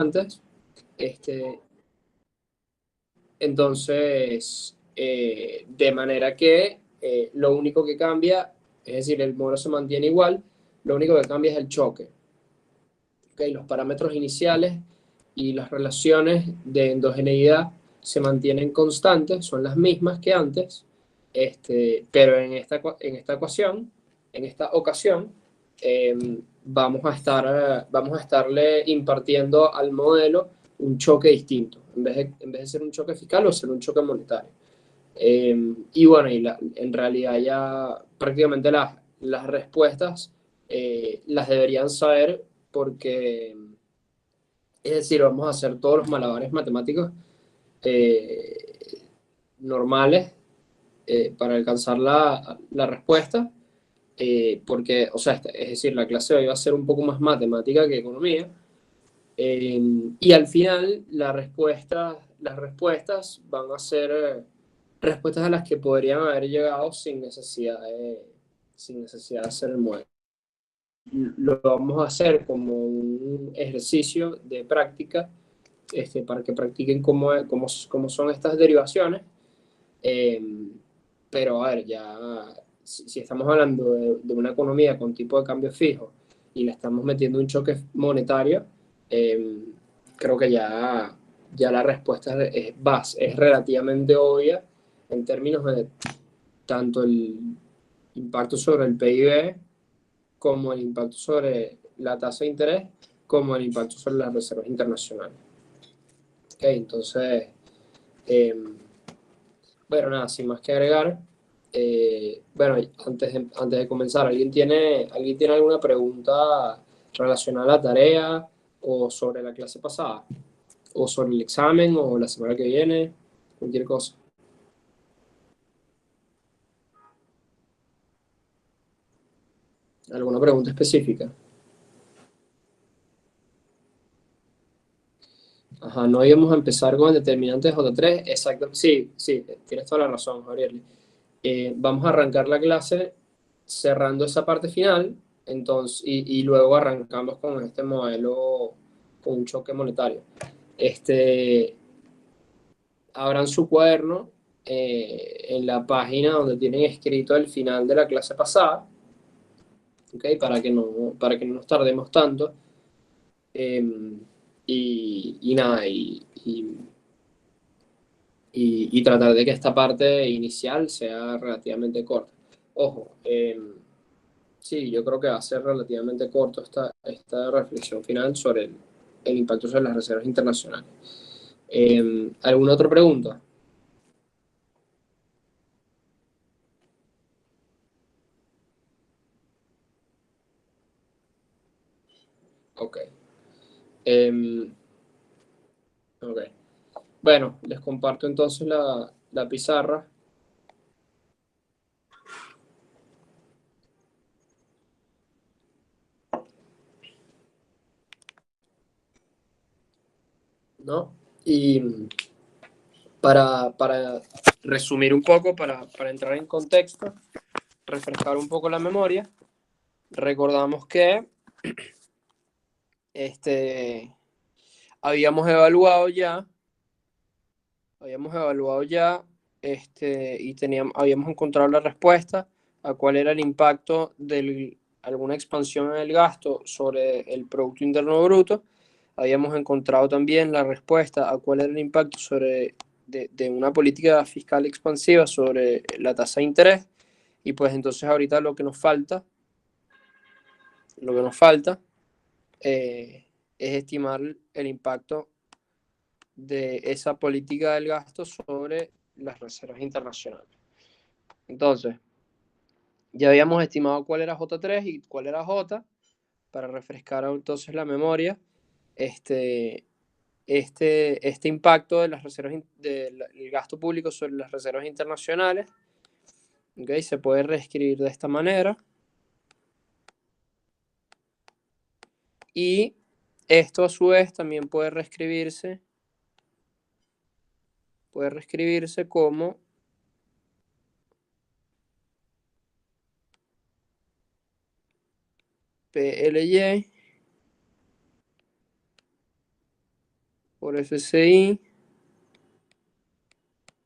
constantes. Entonces, de manera que lo único que cambia, es decir, el modelo se mantiene igual, lo único que cambia es el choque. ¿Okay? Los parámetros iniciales y las relaciones de endogeneidad se mantienen constantes, son las mismas que antes, pero en esta ocasión, vamos a estarle impartiendo al modelo un choque distinto, en vez de ser un choque fiscal o ser un choque monetario. Y bueno, en realidad ya prácticamente las respuestas las deberían saber porque, es decir, vamos a hacer todos los malabares matemáticos eh, normales para alcanzar la respuesta, porque, o sea, es decir, la clase de hoy va a ser un poco más matemática que economía, y al final las respuestas van a ser respuestas a las que podrían haber llegado sin necesidad de hacer el modelo. Lo vamos a hacer como un ejercicio de práctica, para que practiquen cómo son estas derivaciones. Eh, pero a ver, ya si estamos hablando de una economía con tipo de cambio fijo y le estamos metiendo un choque monetario, eh, creo que ya la respuesta es relativamente obvia en términos de tanto el impacto sobre el PIB como el impacto sobre la tasa de interés, como el impacto sobre las reservas internacionales. Okay, entonces, eh, bueno, nada, sin más que agregar. Bueno, antes de comenzar, ¿alguien tiene alguna pregunta relacionada a la tarea o sobre la clase pasada? ¿O sobre el examen o la semana que viene? Cualquier cosa. ¿Alguna pregunta específica? Ajá, no íbamos a empezar con el determinante de J3. Exacto. Sí, sí, tienes toda la razón, Javier. Vamos a arrancar la clase cerrando esa parte final, entonces, y luego arrancamos con este modelo con un choque monetario. Este, abran su cuaderno en la página donde tienen escrito el final de la clase pasada, ¿okay? Para que no nos tardemos tanto. eh, y nada, y tratar de que esta parte inicial sea relativamente corta. Ojo, sí, yo creo que va a ser relativamente corto esta reflexión final sobre el impacto sobre las reservas internacionales. ¿Alguna otra pregunta? Ok. Em, ok. Bueno, les comparto entonces la pizarra. ¿No? Y para resumir un poco, para entrar en contexto, refrescar un poco la memoria, recordamos que este, habíamos evaluado ya, habíamos evaluado ya y habíamos encontrado la respuesta a cuál era el impacto de alguna expansión en el gasto sobre el Producto Interno Bruto. Habíamos encontrado también la respuesta a cuál era el impacto de una política fiscal expansiva sobre la tasa de interés. Y pues entonces ahorita lo que nos falta es estimar el impacto de esa política del gasto sobre las reservas internacionales. Entonces, ya habíamos estimado cuál era J3 y cuál era J, para refrescar entonces la memoria. Este, este impacto de las reservas del gasto público sobre las reservas internacionales, ¿okay? Se puede reescribir de esta manera. Y esto a su vez también puede reescribirse como PLY por FCI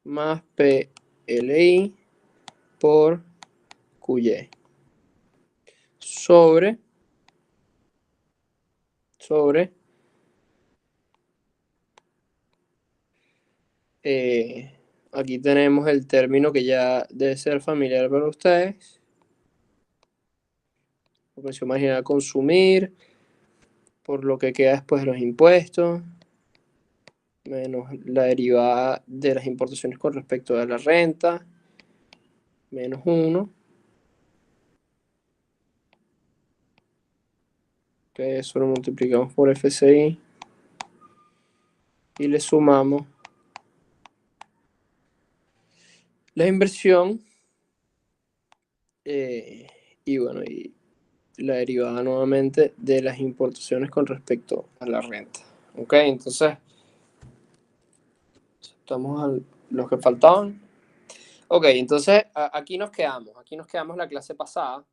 más PLI por QY sobre aquí tenemos el término que ya debe ser familiar para ustedes. La pensión marginal a consumir, por lo que queda después de los impuestos, menos la derivada de las importaciones con respecto a la renta, menos 1. Que eso lo multiplicamos por FCI y le sumamos la inversión y bueno, y la derivada nuevamente de las importaciones con respecto a la renta. Ok, entonces estamos a los que faltaban. Ok, entonces aquí nos quedamos la clase pasada.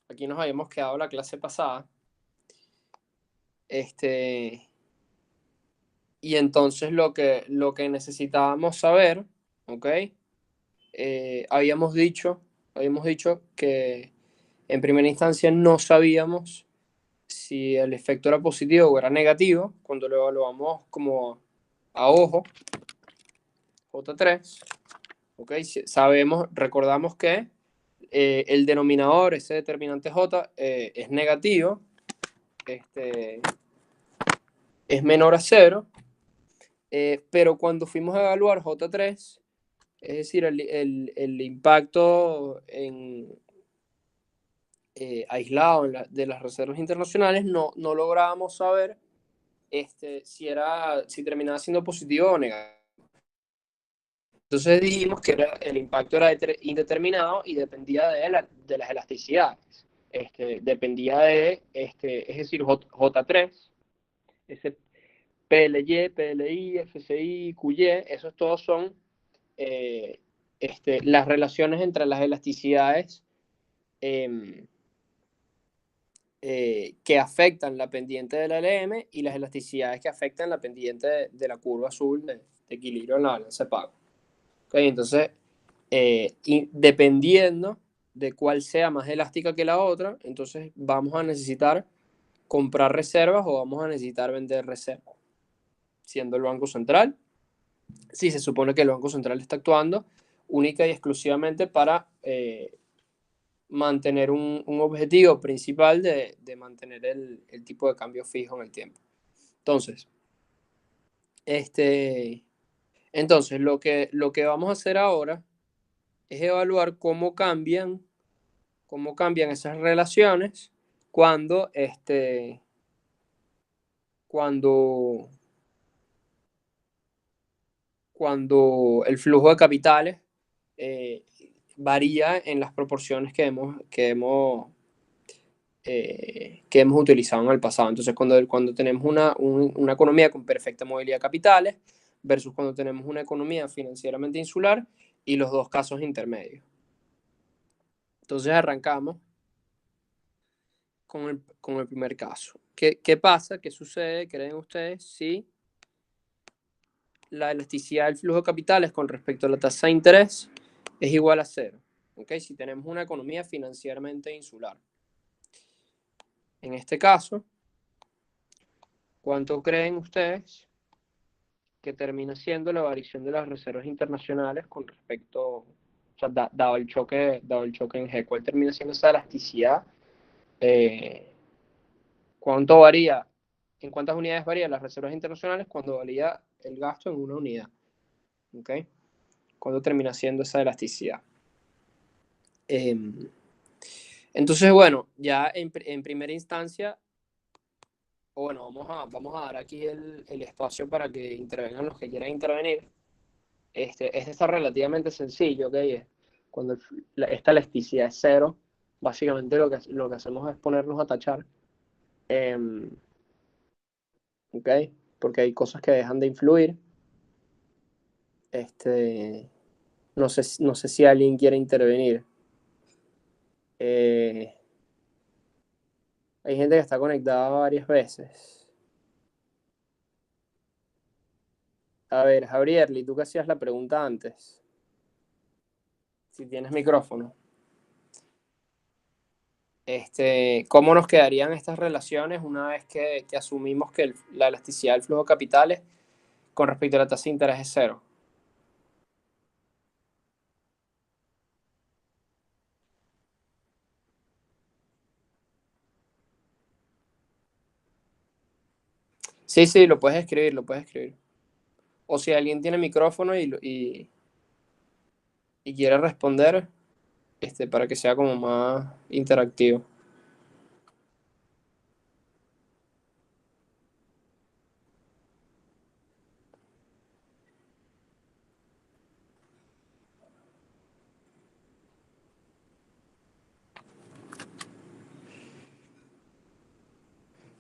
Aquí nos habíamos quedado la clase pasada. Y entonces lo que necesitábamos saber, ok, habíamos dicho que en primera instancia no sabíamos si el efecto era positivo o era negativo cuando lo evaluamos como a ojo, J3. ¿Okay? Recordamos que el denominador, ese determinante J, es negativo, es menor a 0, pero cuando fuimos a evaluar J3, es decir, el impacto aislado de las reservas internacionales, no lográbamos saber si terminaba siendo positivo o negativo. Entonces dijimos que el impacto era indeterminado y dependía de las elasticidades. Dependía es decir, J3, ese PLY, PLI, FCI, QY, esos todos son eh, las relaciones entre las elasticidades eh, que afectan la pendiente de la LM y las elasticidades que afectan la pendiente de la curva azul de equilibrio en la balanza de pago. Okay, entonces, dependiendo de cuál sea más elástica que la otra, entonces vamos a necesitar comprar reservas o vamos a necesitar vender reservas, siendo el Banco Central. Sí, se supone que el Banco Central está actuando única y exclusivamente para mantener un objetivo principal de mantener el tipo de cambio fijo en el tiempo. Entonces, entonces lo que vamos a hacer ahora es evaluar cómo cambian esas relaciones cuando, cuando, cuando el flujo de capitales eh, varía en las proporciones que hemos utilizado en el pasado. Entonces, cuando tenemos una economía con perfecta movilidad de capitales versus cuando tenemos una economía financieramente insular y los dos casos intermedios. Entonces, arrancamos con el primer caso. ¿Qué pasa? ¿Qué sucede? ¿Creen ustedes si la elasticidad del flujo de capitales con respecto a la tasa de interés es igual a 0? ¿Okay? Si tenemos una economía financieramente insular. En este caso, ¿cuánto creen ustedes que termina siendo la variación de las reservas internacionales con respecto, o sea, dado el choque en G? ¿Cuál termina siendo esa elasticidad? ¿Cuánto varía? ¿En cuántas unidades varían las reservas internacionales cuando varía el gasto en una unidad? ¿Okay? ¿Cuándo termina siendo esa elasticidad? Entonces, bueno, ya en primera instancia, o bueno, vamos a dar aquí el espacio para que intervengan los que quieran intervenir. Este está relativamente sencillo, ¿ok? Cuando esta elasticidad es 0, básicamente lo que hacemos es ponernos a tachar, ¿ok? Porque hay cosas que dejan de influir. No sé si alguien quiere intervenir. Eh, Hay gente que está conectada varias veces. A ver, Javier, tú que hacías la pregunta antes, si tienes micrófono, ¿cómo nos quedarían estas relaciones una vez que asumimos que la elasticidad del flujo de capitales con respecto a la tasa de interés es cero? Sí, sí, lo puedes escribir, lo puedes escribir. O si alguien tiene micrófono y quiere responder, para que sea como más interactivo.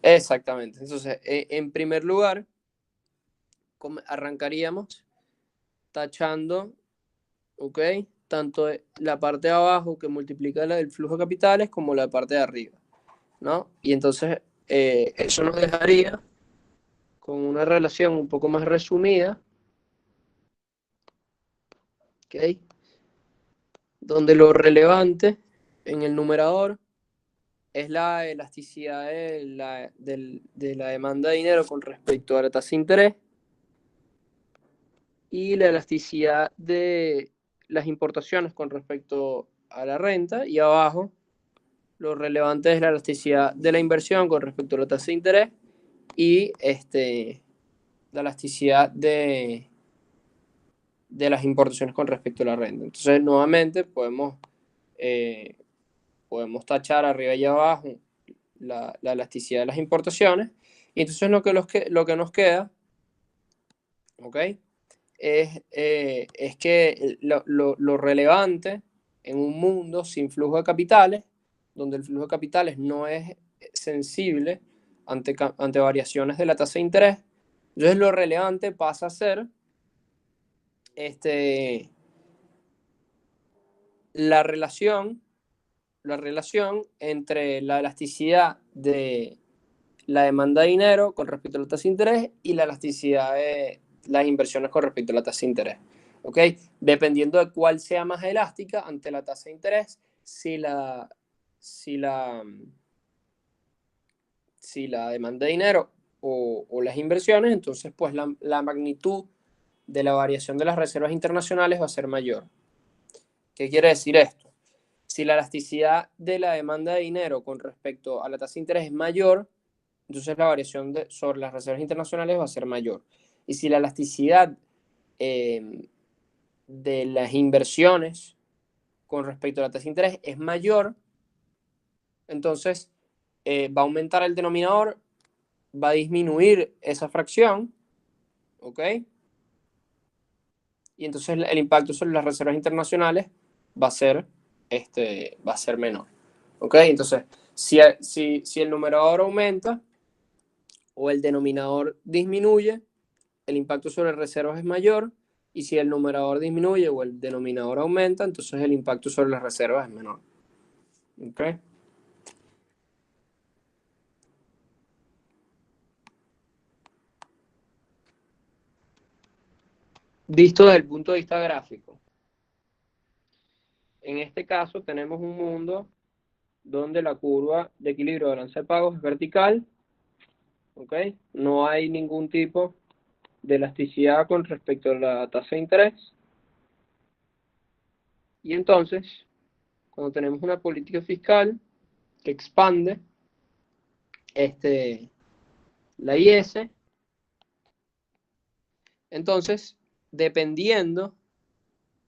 Exactamente. Entonces, en primer lugar, arrancaríamos tachando, ¿ok? Tanto la parte de abajo que multiplica la del flujo de capitales como la parte de arriba, ¿no? Y entonces eso nos dejaría con una relación un poco más resumida, ¿ok? Donde lo relevante en el numerador es la elasticidad de la demanda de dinero con respecto a la tasa de interés y la elasticidad de las importaciones con respecto a la renta, y abajo lo relevante es la elasticidad de la inversión con respecto a la tasa de interés y la elasticidad de las importaciones con respecto a la renta. Entonces, nuevamente, eh, podemos tachar arriba y abajo la elasticidad de las importaciones. Y entonces lo que nos queda, ¿ok? Es que lo relevante en un mundo sin flujo de capitales, donde el flujo de capitales no es sensible ante variaciones de la tasa de interés, entonces lo relevante pasa a ser este, la relación, la relación entre la elasticidad de la demanda de dinero con respecto a la tasa de interés y la elasticidad de las inversiones con respecto a la tasa de interés. ¿Ok? Dependiendo de cuál sea más elástica ante la tasa de interés, si la, si la demanda de dinero o las inversiones, entonces pues la magnitud de la variación de las reservas internacionales va a ser mayor. ¿Qué quiere decir esto? Si la elasticidad de la demanda de dinero con respecto a la tasa de interés es mayor, entonces la variación sobre las reservas internacionales va a ser mayor. Y si la elasticidad de las inversiones con respecto a la tasa de interés es mayor, entonces va a aumentar el denominador, va a disminuir esa fracción, ¿ok? Y entonces el impacto sobre las reservas internacionales va a ser, va a ser menor, ¿ok? Entonces, si el numerador aumenta o el denominador disminuye, el impacto sobre reservas es mayor, y si el numerador disminuye o el denominador aumenta, entonces el impacto sobre las reservas es menor. ¿Ok? Visto desde el punto de vista gráfico, en este caso tenemos un mundo donde la curva de equilibrio de balanza de pagos es vertical, ¿ok? No hay ningún tipo de elasticidad con respecto a la tasa de interés. Y entonces, cuando tenemos una política fiscal que expande la IS, entonces, dependiendo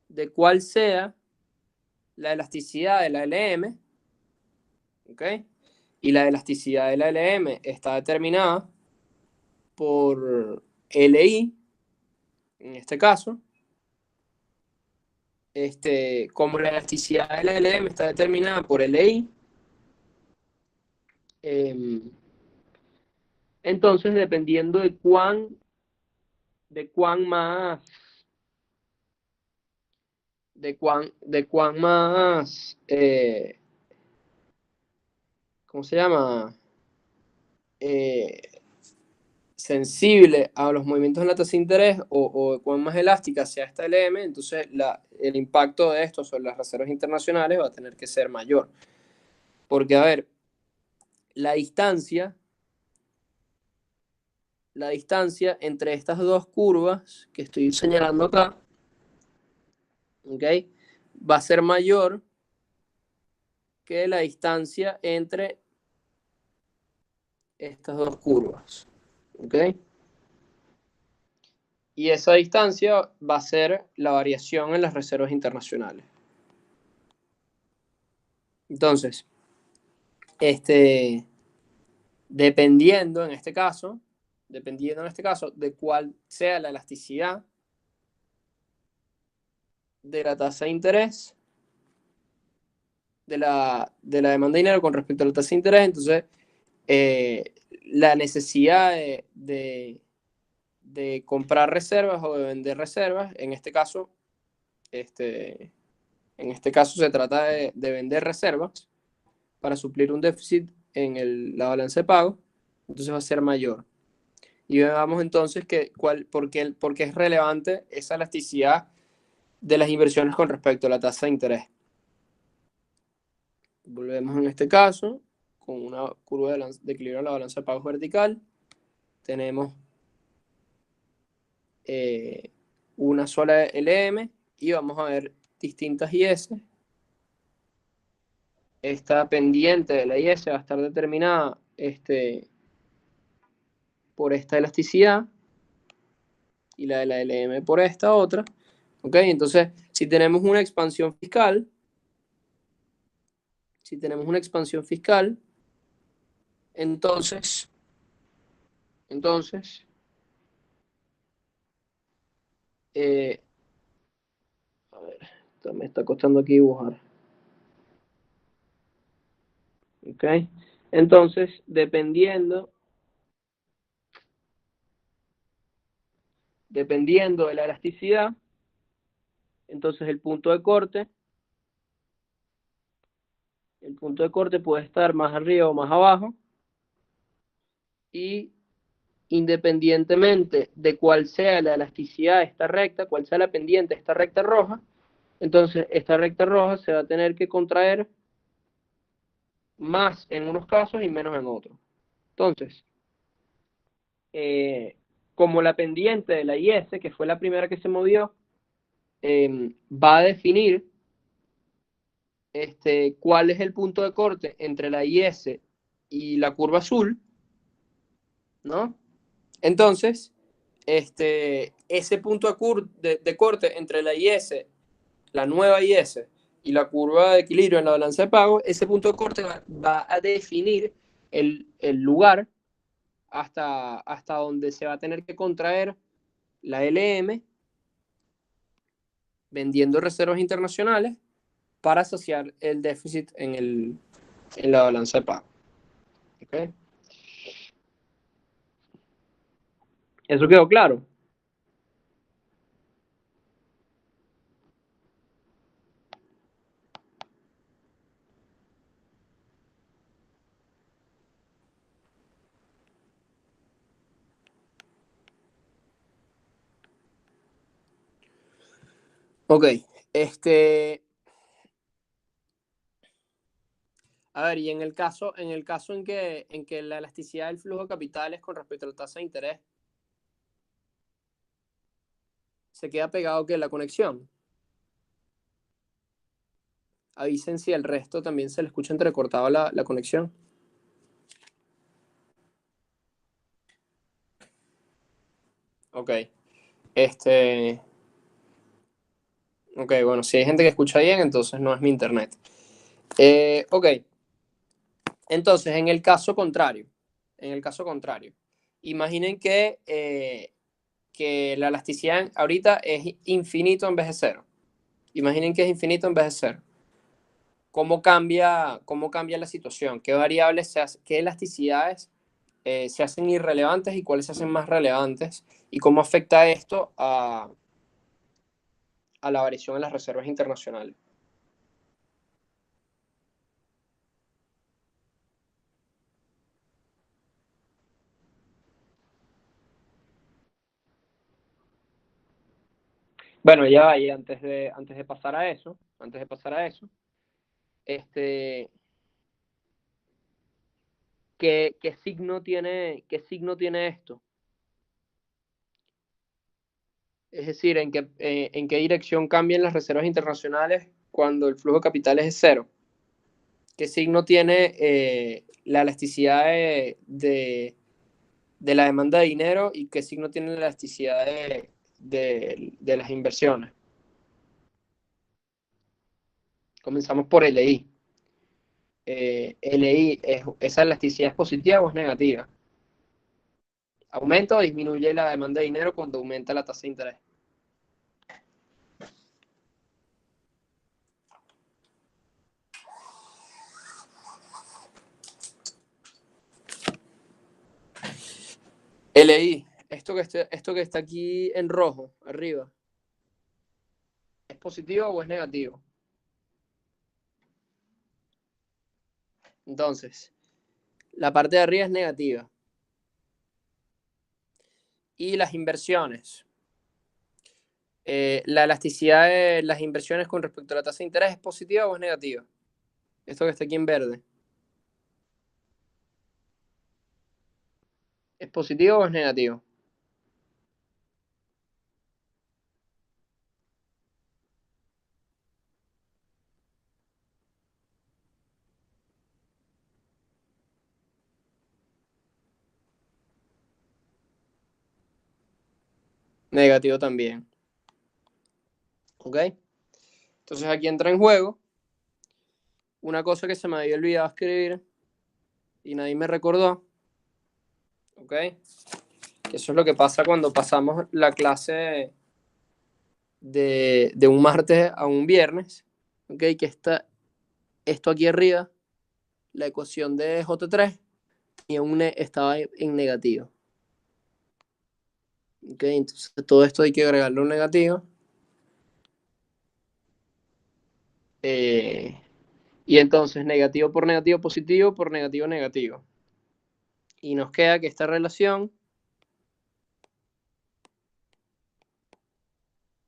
de cuál sea la elasticidad de la LM, ¿ok? Y la elasticidad de la LM está determinada por LI, en este caso, como la elasticidad de la LM está determinada por LI, eh, entonces dependiendo de cuán más, de cuán más, ¿cómo se llama? Eh, sensible a los movimientos en la tasa de interés o cuán más elástica sea esta LM, entonces el impacto de esto sobre las reservas internacionales va a tener que ser mayor. Porque, a ver, la distancia entre estas dos curvas que estoy señalando acá, ¿okay?, va a ser mayor que la distancia entre estas dos curvas. ¿Ok? Y esa distancia va a ser la variación en las reservas internacionales. Entonces, dependiendo en este caso de cuál sea la elasticidad de la tasa de interés, de la demanda de dinero con respecto a la tasa de interés, entonces la necesidad de comprar reservas o de vender reservas, en este caso se trata de vender reservas para suplir un déficit en la balanza de pago, entonces va a ser mayor. Y veamos entonces por qué es relevante esa elasticidad de las inversiones con respecto a la tasa de interés. Volvemos en este caso con una curva de equilibrio de la balanza de pagos vertical. Tenemos una sola LM y vamos a ver distintas IS. Esta pendiente de la IS va a estar determinada por esta elasticidad y la de la LM por esta otra. ¿Ok? Entonces, si tenemos una expansión fiscal, entonces a ver, me está costando aquí dibujar. ¿Ok? Entonces, dependiendo de la elasticidad, entonces el punto de corte puede estar más arriba o más abajo, y independientemente de cuál sea la elasticidad de esta recta, cuál sea la pendiente de esta recta roja, entonces esta recta roja se va a tener que contraer más en unos casos y menos en otros. Entonces, como la pendiente de la IS, que fue la primera que se movió, va a definir cuál es el punto de corte entre la IS y la curva azul, ¿no? Entonces, ese punto de corte entre la IS, la nueva IS, y la curva de equilibrio en la balanza de pago, ese punto de corte va a definir el lugar hasta donde se va a tener que contraer la LM vendiendo reservas internacionales para saciar el déficit en la balanza de pago. ¿Okay? ¿Eso quedó claro? Ok, a ver, y en el caso en que la elasticidad del flujo de capitales con respecto a la tasa de interés se queda pegado que la conexión. Avisen si el resto también se le escucha entrecortado la conexión. Ok. Ok, bueno, si hay gente que escucha bien, entonces no es mi internet. Ok. Entonces, imaginen que la elasticidad ahorita es infinito en vez de cero. Imaginen que es infinito en vez de cero. ¿Cómo cambia la situación? ¿Qué variables, qué elasticidades se hacen irrelevantes y cuáles se hacen más relevantes? ¿Y cómo afecta esto a la variación en las reservas internacionales? Bueno, ya va, y antes de pasar a eso, este, qué signo tiene esto? Es decir, en qué dirección cambian las reservas internacionales cuando el flujo de capitales es cero. ¿Qué signo tiene la elasticidad de la demanda de dinero y qué signo tiene la elasticidad de las inversiones? Comenzamos por LI. LI, ¿esa elasticidad es positiva o es negativa? ¿Aumenta o disminuye la demanda de dinero cuando aumenta la tasa de interés? LI, esto que está aquí en rojo, arriba, ¿es positivo o es negativo? Entonces, la parte de arriba es negativa. Y las inversiones. La elasticidad de las inversiones con respecto a la tasa de interés es positiva o es negativa. Esto que está aquí en verde. ¿Es positivo o es negativo? Negativo también. ¿Ok? Entonces aquí entra en juego una cosa que se me había olvidado escribir y nadie me recordó. ¿Ok? Que eso es lo que pasa cuando pasamos la clase de un martes a un viernes. ¿Ok? Que esto aquí arriba, la ecuación de J3, estaba en negativo. ¿Ok? Entonces todo esto hay que agregarle un negativo. Y entonces negativo por negativo positivo por negativo negativo. Y nos queda que esta relación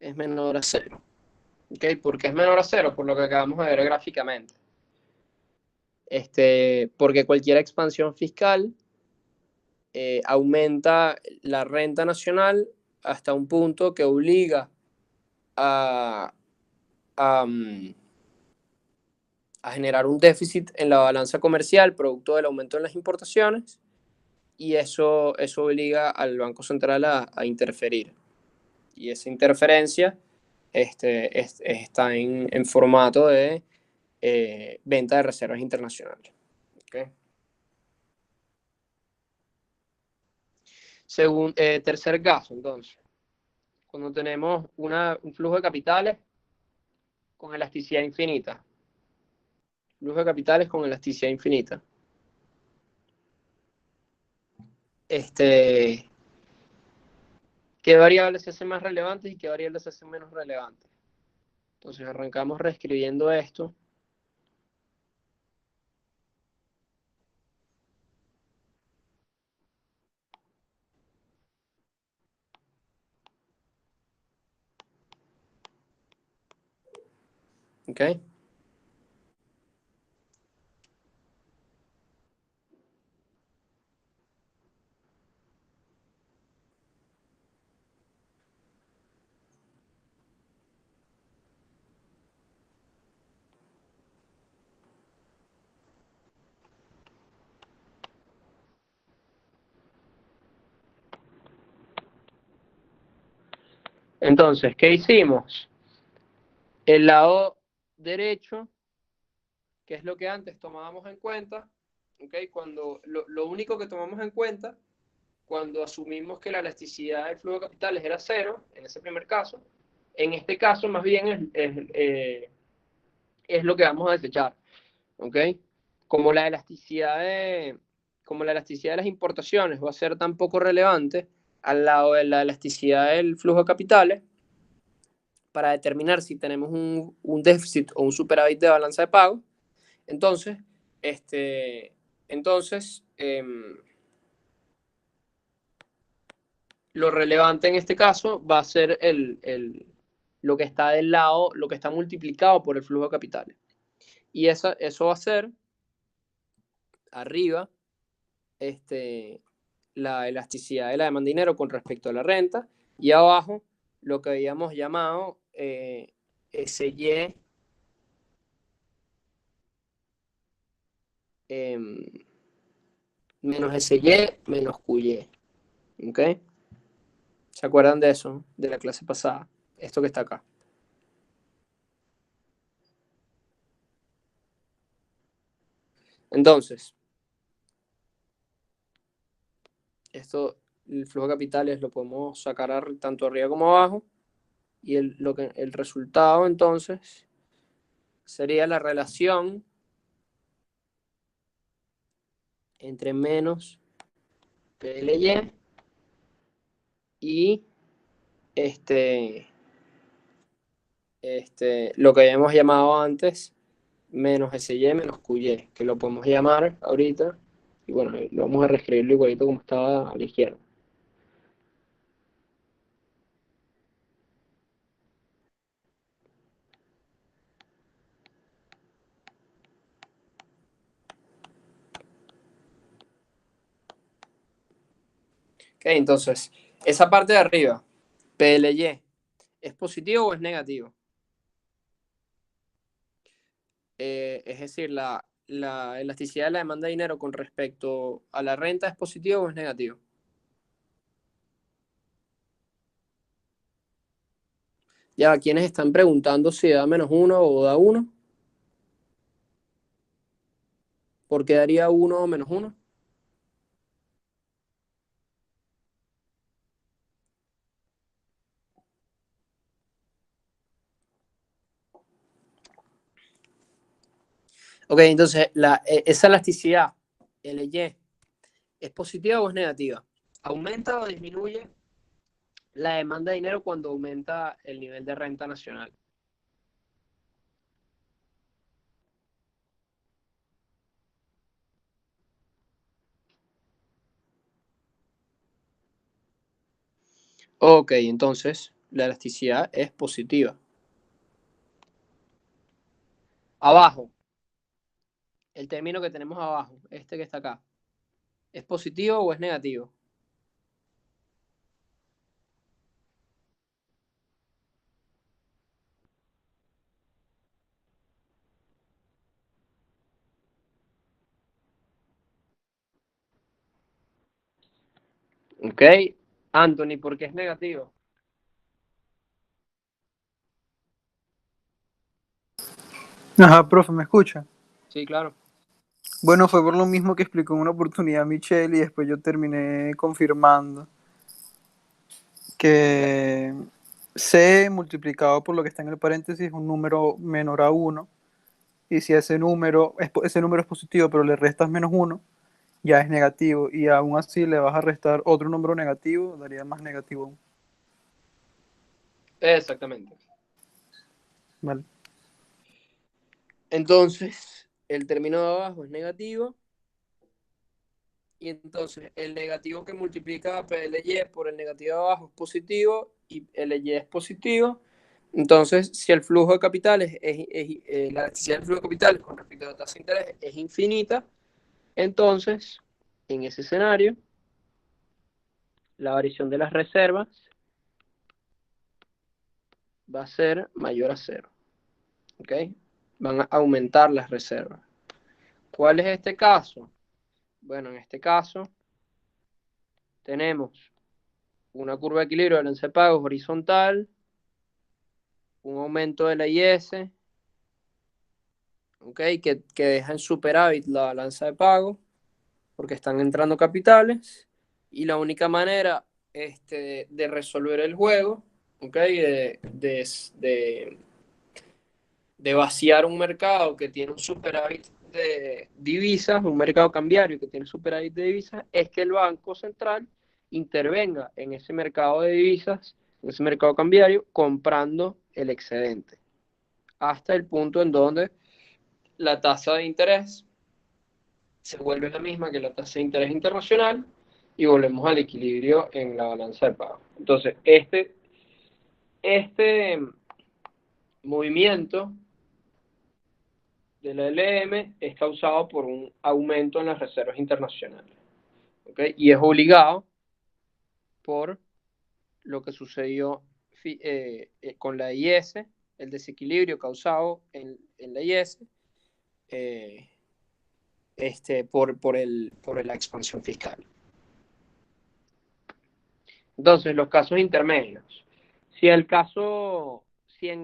es menor a cero. ¿Ok? ¿Por qué es menor a cero? Por lo que acabamos de ver gráficamente. Porque cualquier expansión fiscal aumenta la renta nacional hasta un punto que obliga a, a, a generar un déficit en la balanza comercial producto del aumento en las importaciones y eso obliga al Banco Central a interferir. Y esa interferencia está en formato de venta de reservas internacionales. ¿Okay? Tercer caso, entonces, cuando tenemos un flujo de capitales con elasticidad infinita. Flujo de capitales con elasticidad infinita. Este, ¿Qué variables se hacen más relevantes y qué variables se hacen menos relevantes? Entonces arrancamos reescribiendo esto. ¿Ok? Entonces, ¿qué hicimos? El lado derecho, que es lo que antes tomábamos en cuenta, ¿okay? Cuando lo único que tomamos en cuenta cuando asumimos que la elasticidad del flujo de capitales era cero, en ese primer caso, en este caso más bien es lo que vamos a desechar. ¿Ok? Como la elasticidad como la elasticidad de las importaciones va a ser tan poco relevante al lado de la elasticidad del flujo de capitales, para determinar si tenemos un déficit o un superávit de balanza de pago, entonces, este, entonces lo relevante en este caso va a ser lo que está del lado, lo que está multiplicado por el flujo de capitales. Y eso va a ser arriba la elasticidad de la demanda de dinero con respecto a la renta, y abajo lo que habíamos llamado SY menos SY menos QY. ¿Ok? ¿Se acuerdan de eso? De la clase pasada. Esto que está acá. Entonces, esto, el flujo de capitales lo podemos sacar tanto arriba como abajo. Y el resultado, entonces, sería la relación entre menos PLY y lo que habíamos llamado antes, menos SY menos QY, que lo podemos llamar ahorita. Y bueno, lo vamos a reescribirlo igualito como estaba a la izquierda. Ok, entonces, esa parte de arriba, PLY, ¿es positivo o es negativo? Es decir, la elasticidad de la demanda de dinero con respecto a la renta, ¿es positivo o es negativo? Ya, ¿quiénes están preguntando si da -1 o da 1? ¿Por qué daría 1 o -1? Ok, entonces, esa elasticidad, LY, ¿es positiva o es negativa? ¿Aumenta o disminuye la demanda de dinero cuando aumenta el nivel de renta nacional? Ok, entonces la elasticidad es positiva. Abajo, el término que tenemos abajo, este que está acá, ¿es positivo o es negativo? Ok, Anthony, ¿por qué es negativo? Ajá, profe, ¿me escucha? Sí, claro. Bueno, fue por lo mismo que explicó en una oportunidad Michelle y después yo terminé confirmando Ok, que C multiplicado por lo que está en el paréntesis es un número menor a 1 y si ese número es positivo pero le restas -1 ya es negativo y aún así le vas a restar otro número negativo, daría más negativo aún. exactamente. Vale. Entonces, el término de abajo es negativo, y entonces el negativo que multiplica PLY por el negativo de abajo es positivo y LY es positivo. Entonces, si el flujo de capitales la elasticidad del flujo de capitales con respecto a la tasa de interés es infinita, entonces, en ese escenario, la variación de las reservas va a ser mayor a cero. ¿Ok? Van a aumentar las reservas. ¿Cuál es este caso? Bueno, en este caso tenemos una curva de equilibrio de balance de pagos horizontal, un aumento de la IS, ¿okay? Que deja en superávit la balanza de pagos porque están entrando capitales, y la única manera de resolver el juego, ¿okay? De vaciar un mercado que tiene un superávit de divisas, un mercado cambiario que tiene superávit de divisas, es que el Banco Central intervenga en ese mercado de divisas, en ese mercado cambiario, comprando el excedente, hasta el punto en donde la tasa de interés se vuelve la misma que la tasa de interés internacional y volvemos al equilibrio en la balanza de pago. Entonces, este movimiento de la LM es causado por un aumento en las reservas internacionales. ¿Okay? Y es obligado por lo que sucedió con la IS, el desequilibrio causado en la IS por la expansión fiscal. Entonces, los casos intermedios. Si en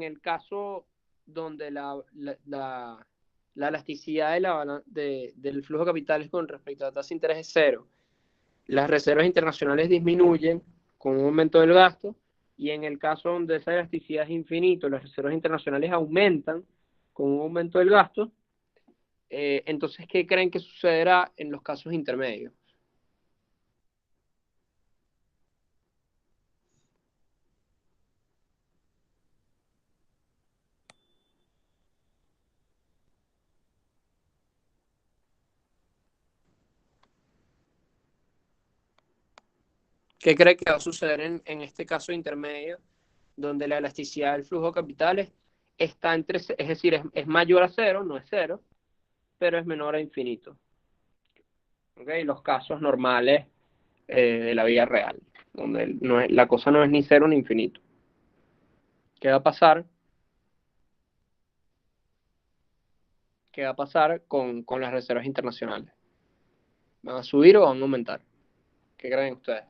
el caso donde la elasticidad del flujo de capitales con respecto a la tasa de interés es cero, las reservas internacionales disminuyen con un aumento del gasto, y en el caso donde esa elasticidad es infinito, las reservas internacionales aumentan con un aumento del gasto, entonces, ¿qué creen que sucederá en los casos intermedios? ¿Qué cree que va a suceder en este caso intermedio, donde la elasticidad del flujo de capitales está es decir, es mayor a cero, no es cero, pero es menor a infinito? ¿Okay? Los casos normales de la vida real, donde la cosa no es ni cero ni infinito. ¿Qué va a pasar? ¿Qué va a pasar con las reservas internacionales? ¿Van a subir o van a aumentar? ¿Qué creen ustedes?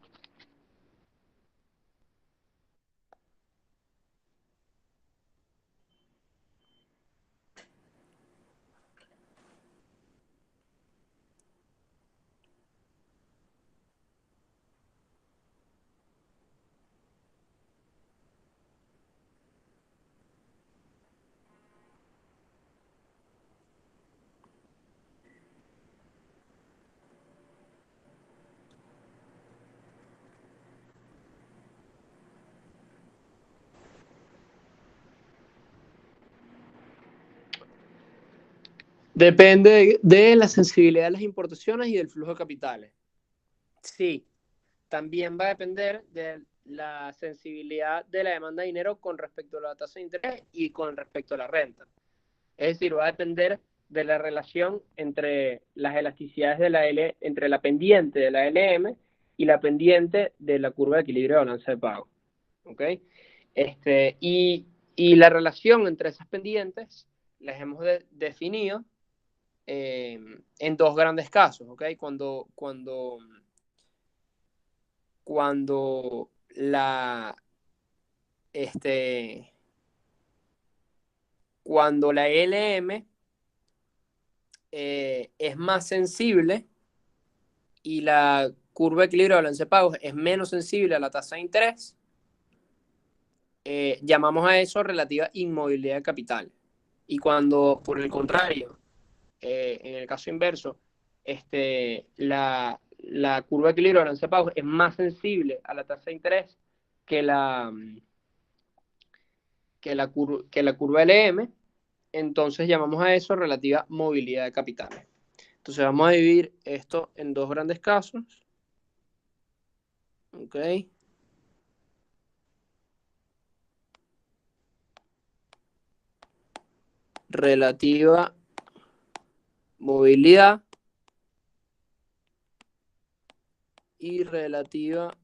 Depende de la sensibilidad de las importaciones y del flujo de capitales. Sí, también va a depender de la sensibilidad de la demanda de dinero con respecto a la tasa de interés y con respecto a la renta. Es decir, va a depender de la relación entre las elasticidades de entre la pendiente de la LM y la pendiente de la curva de equilibrio de balanza de pago. ¿Ok? Y la relación entre esas pendientes las hemos definido en dos grandes casos. ¿Ok? Cuando este, cuando la LM es más sensible y la curva de equilibrio de balance de pagos es menos sensible a la tasa de interés, llamamos a eso relativa inmovilidad de capital. Y cuando, por el contrario, en el caso inverso, la curva de equilibrio de balance de pagos es más sensible a la tasa de interés que que la curva LM, entonces llamamos a eso relativa movilidad de capitales. Entonces vamos a dividir esto en dos grandes casos. ¿Ok? Relativa movilidad y relativa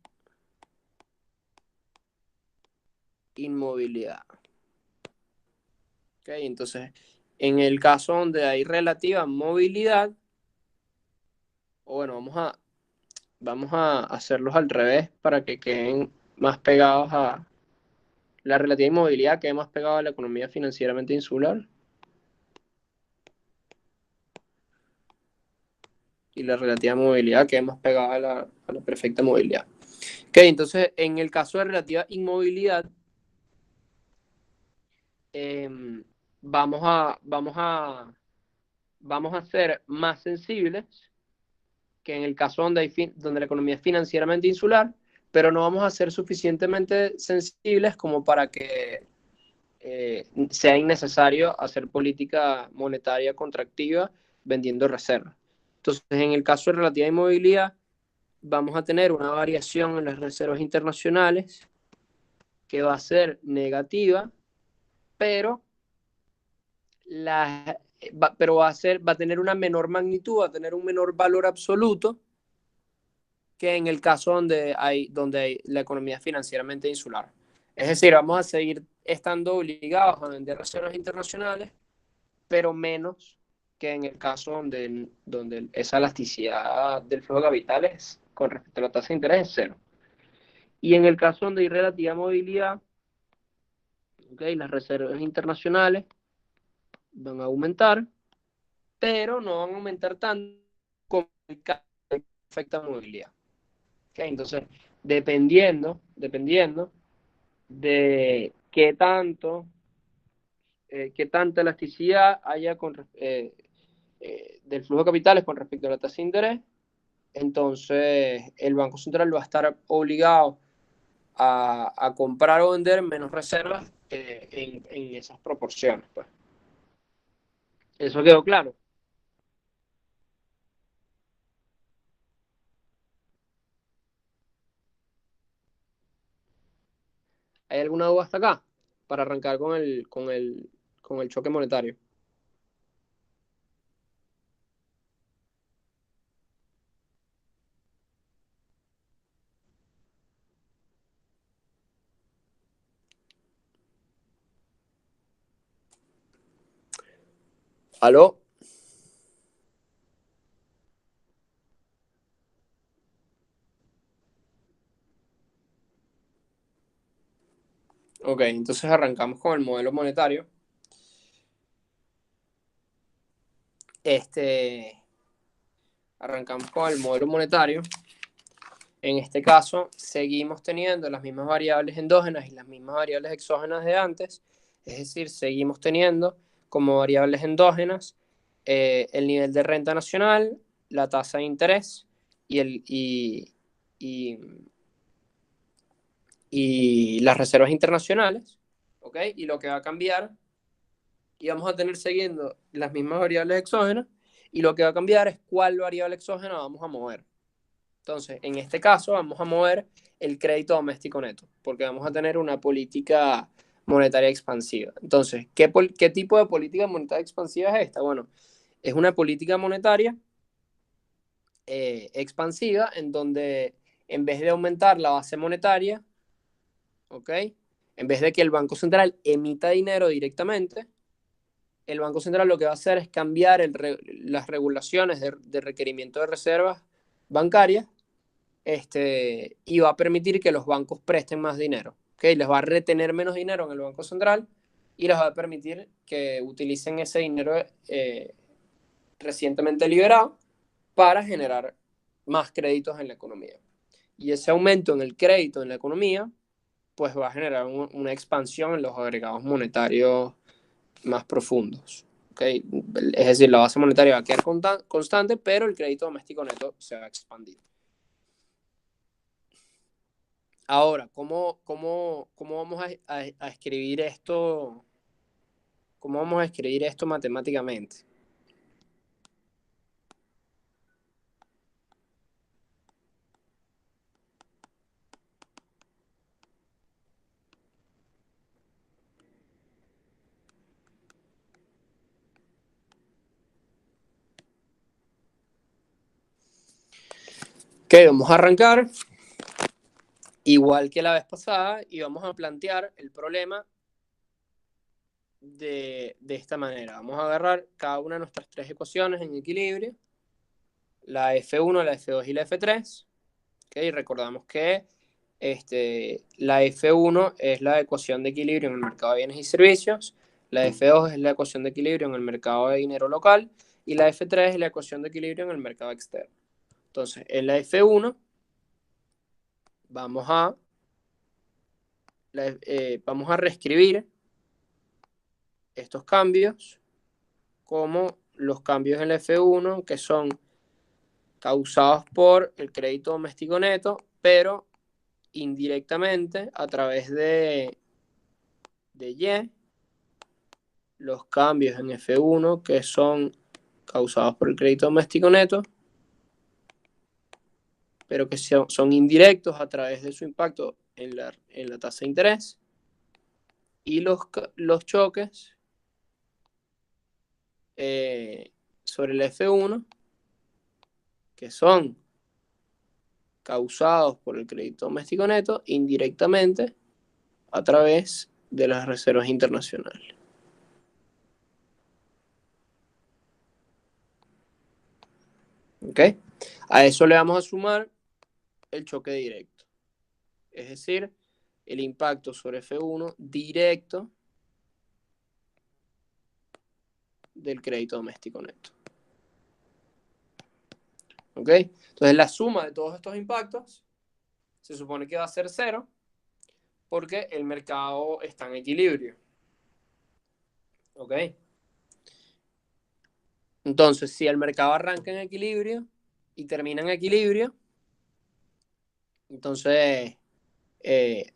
inmovilidad. ¿Ok? Entonces, en el caso donde hay relativa movilidad, o bueno, vamos a hacerlos al revés para que queden más pegados a la relativa inmovilidad, quede más pegado a la economía financieramente insular. Y la relativa movilidad quede más pegada a la perfecta movilidad. Ok, entonces en el caso de relativa inmovilidad, vamos a ser más sensibles que en el caso donde la economía es financieramente insular, pero no vamos a ser suficientemente sensibles como para que sea innecesario hacer política monetaria contractiva vendiendo reservas. Entonces, en el caso de relativa inmovilidad, vamos a tener una variación en las reservas internacionales que va a ser negativa pero, pero va a tener una menor magnitud, va a tener un menor valor absoluto que en el caso donde hay la economía financieramente insular. Es decir, vamos a seguir estando obligados a vender reservas internacionales, pero menos que en el caso donde esa elasticidad del flujo de capitales con respecto a la tasa de interés es cero. Y en el caso donde hay relativa movilidad, okay, las reservas internacionales van a aumentar, pero no van a aumentar tanto como el caso de perfecta movilidad. Okay, entonces, dependiendo de qué tanta elasticidad haya del flujo de capitales con respecto a la tasa de interés, entonces el Banco Central va a estar obligado a comprar o vender menos reservas en esas proporciones. Pues. ¿Eso quedó claro? ¿Hay alguna duda hasta acá? Para arrancar con el choque monetario. ¿Aló? Ok, entonces arrancamos con el modelo monetario. Arrancamos con el modelo monetario. En este caso, seguimos teniendo las mismas variables endógenas y las mismas variables exógenas de antes. Es decir, seguimos teniendo como variables endógenas el nivel de renta nacional, la tasa de interés y, y, y las reservas internacionales. ¿Okay? Y lo que va a cambiar, y vamos a tener siguiendo las mismas variables exógenas, y lo que va a cambiar es cuál variable exógena vamos a mover. Entonces, en este caso vamos a mover el crédito doméstico neto, porque vamos a tener una política monetaria expansiva. Entonces, ¿qué tipo de política monetaria expansiva es esta? Bueno, es una política monetaria expansiva en donde en vez de aumentar la base monetaria, ¿ok? En vez de que el Banco Central emita dinero directamente, el Banco Central lo que va a hacer es cambiar las regulaciones de requerimiento de reservas bancarias y va a permitir que los bancos presten más dinero. ¿Okay? Les va a retener menos dinero en el Banco Central y les va a permitir que utilicen ese dinero recientemente liberado para generar más créditos en la economía. Y ese aumento en el crédito en la economía pues va a generar una expansión en los agregados monetarios más profundos. ¿Okay? Es decir, la base monetaria va a quedar constante, pero el crédito doméstico neto se va a expandir. Ahora, ¿cómo vamos a escribir esto? ¿Cómo vamos a escribir esto matemáticamente? Ok, vamos a arrancar igual que la vez pasada y vamos a plantear el problema de esta manera. Vamos a agarrar cada una de nuestras tres ecuaciones en equilibrio, la F1, la F2 y la F3. Okay, recordamos que la F1 es la ecuación de equilibrio en el mercado de bienes y servicios, la F2 es la ecuación de equilibrio en el mercado de dinero local y la F3 es la ecuación de equilibrio en el mercado externo. Entonces, en la F1 vamos vamos a reescribir estos cambios como los cambios en la F1 que son causados por el crédito doméstico neto, pero indirectamente a través de Y, los cambios en F1 que son causados por el crédito doméstico neto, pero que son indirectos a través de su impacto en la tasa de interés, y los choques sobre el F1, que son causados por el crédito doméstico neto indirectamente a través de las reservas internacionales. ¿Ok? A eso le vamos a sumar el choque directo, es decir, el impacto sobre F1 directo del crédito doméstico neto. ¿Ok? Entonces la suma de todos estos impactos se supone que va a ser cero porque el mercado está en equilibrio. ¿Ok? Entonces, si el mercado arranca en equilibrio y termina en equilibrio, entonces,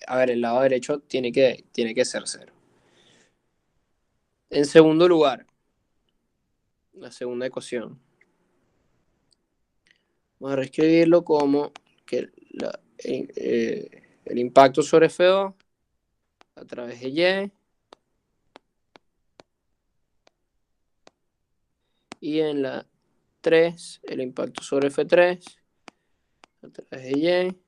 a ver, el lado derecho tiene que ser cero. En segundo lugar, la segunda ecuación. Vamos a reescribirlo como que el impacto sobre F2 a través de Y en la 3 el impacto sobre F3 a través de Y.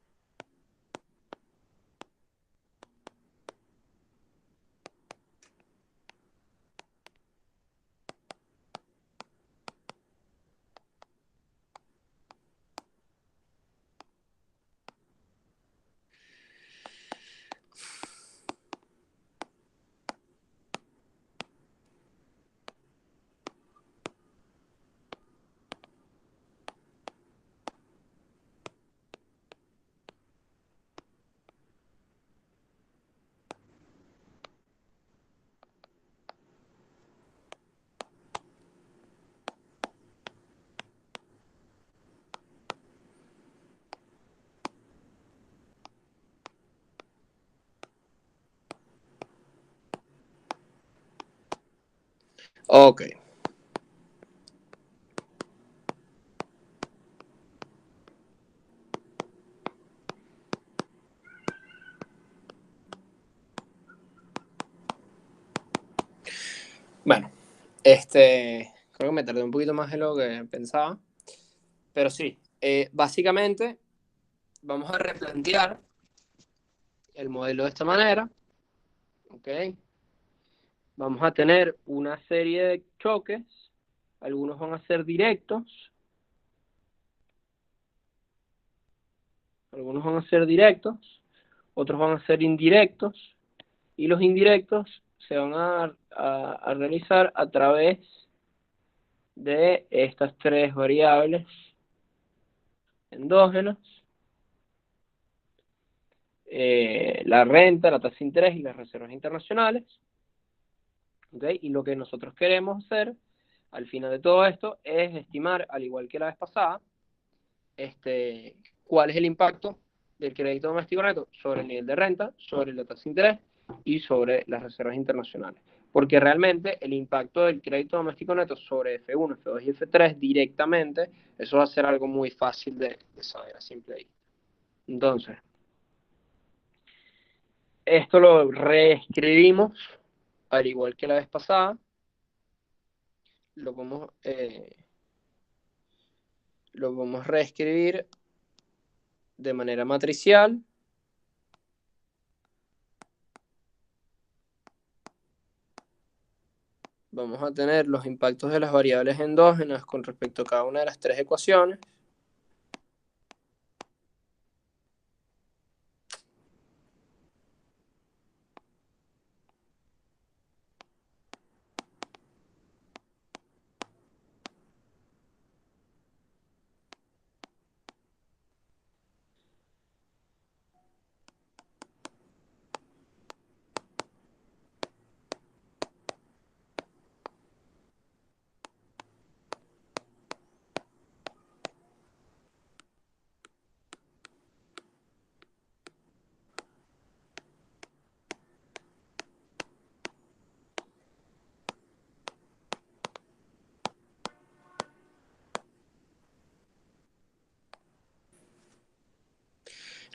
Ok. Bueno, creo que me tardé un poquito más de lo que pensaba, pero sí, básicamente vamos a replantear el modelo de esta manera, ¿ok? Vamos a tener una serie de choques, algunos van a ser directos, otros van a ser indirectos, y los indirectos se van a realizar a través de estas tres variables endógenas, la renta, la tasa de interés y las reservas internacionales. ¿Okay? Y lo que nosotros queremos hacer al final de todo esto es estimar, al igual que la vez pasada, cuál es el impacto del crédito doméstico neto sobre el nivel de renta, sobre la tasa de interés y sobre las reservas internacionales. Porque realmente el impacto del crédito doméstico neto sobre F1, F2 y F3 directamente, eso va a ser algo muy fácil de saber a simple vista. Entonces, esto lo reescribimos al igual que la vez pasada. Lo vamos a reescribir de manera matricial. Vamos a tener los impactos de las variables endógenas con respecto a cada una de las tres ecuaciones.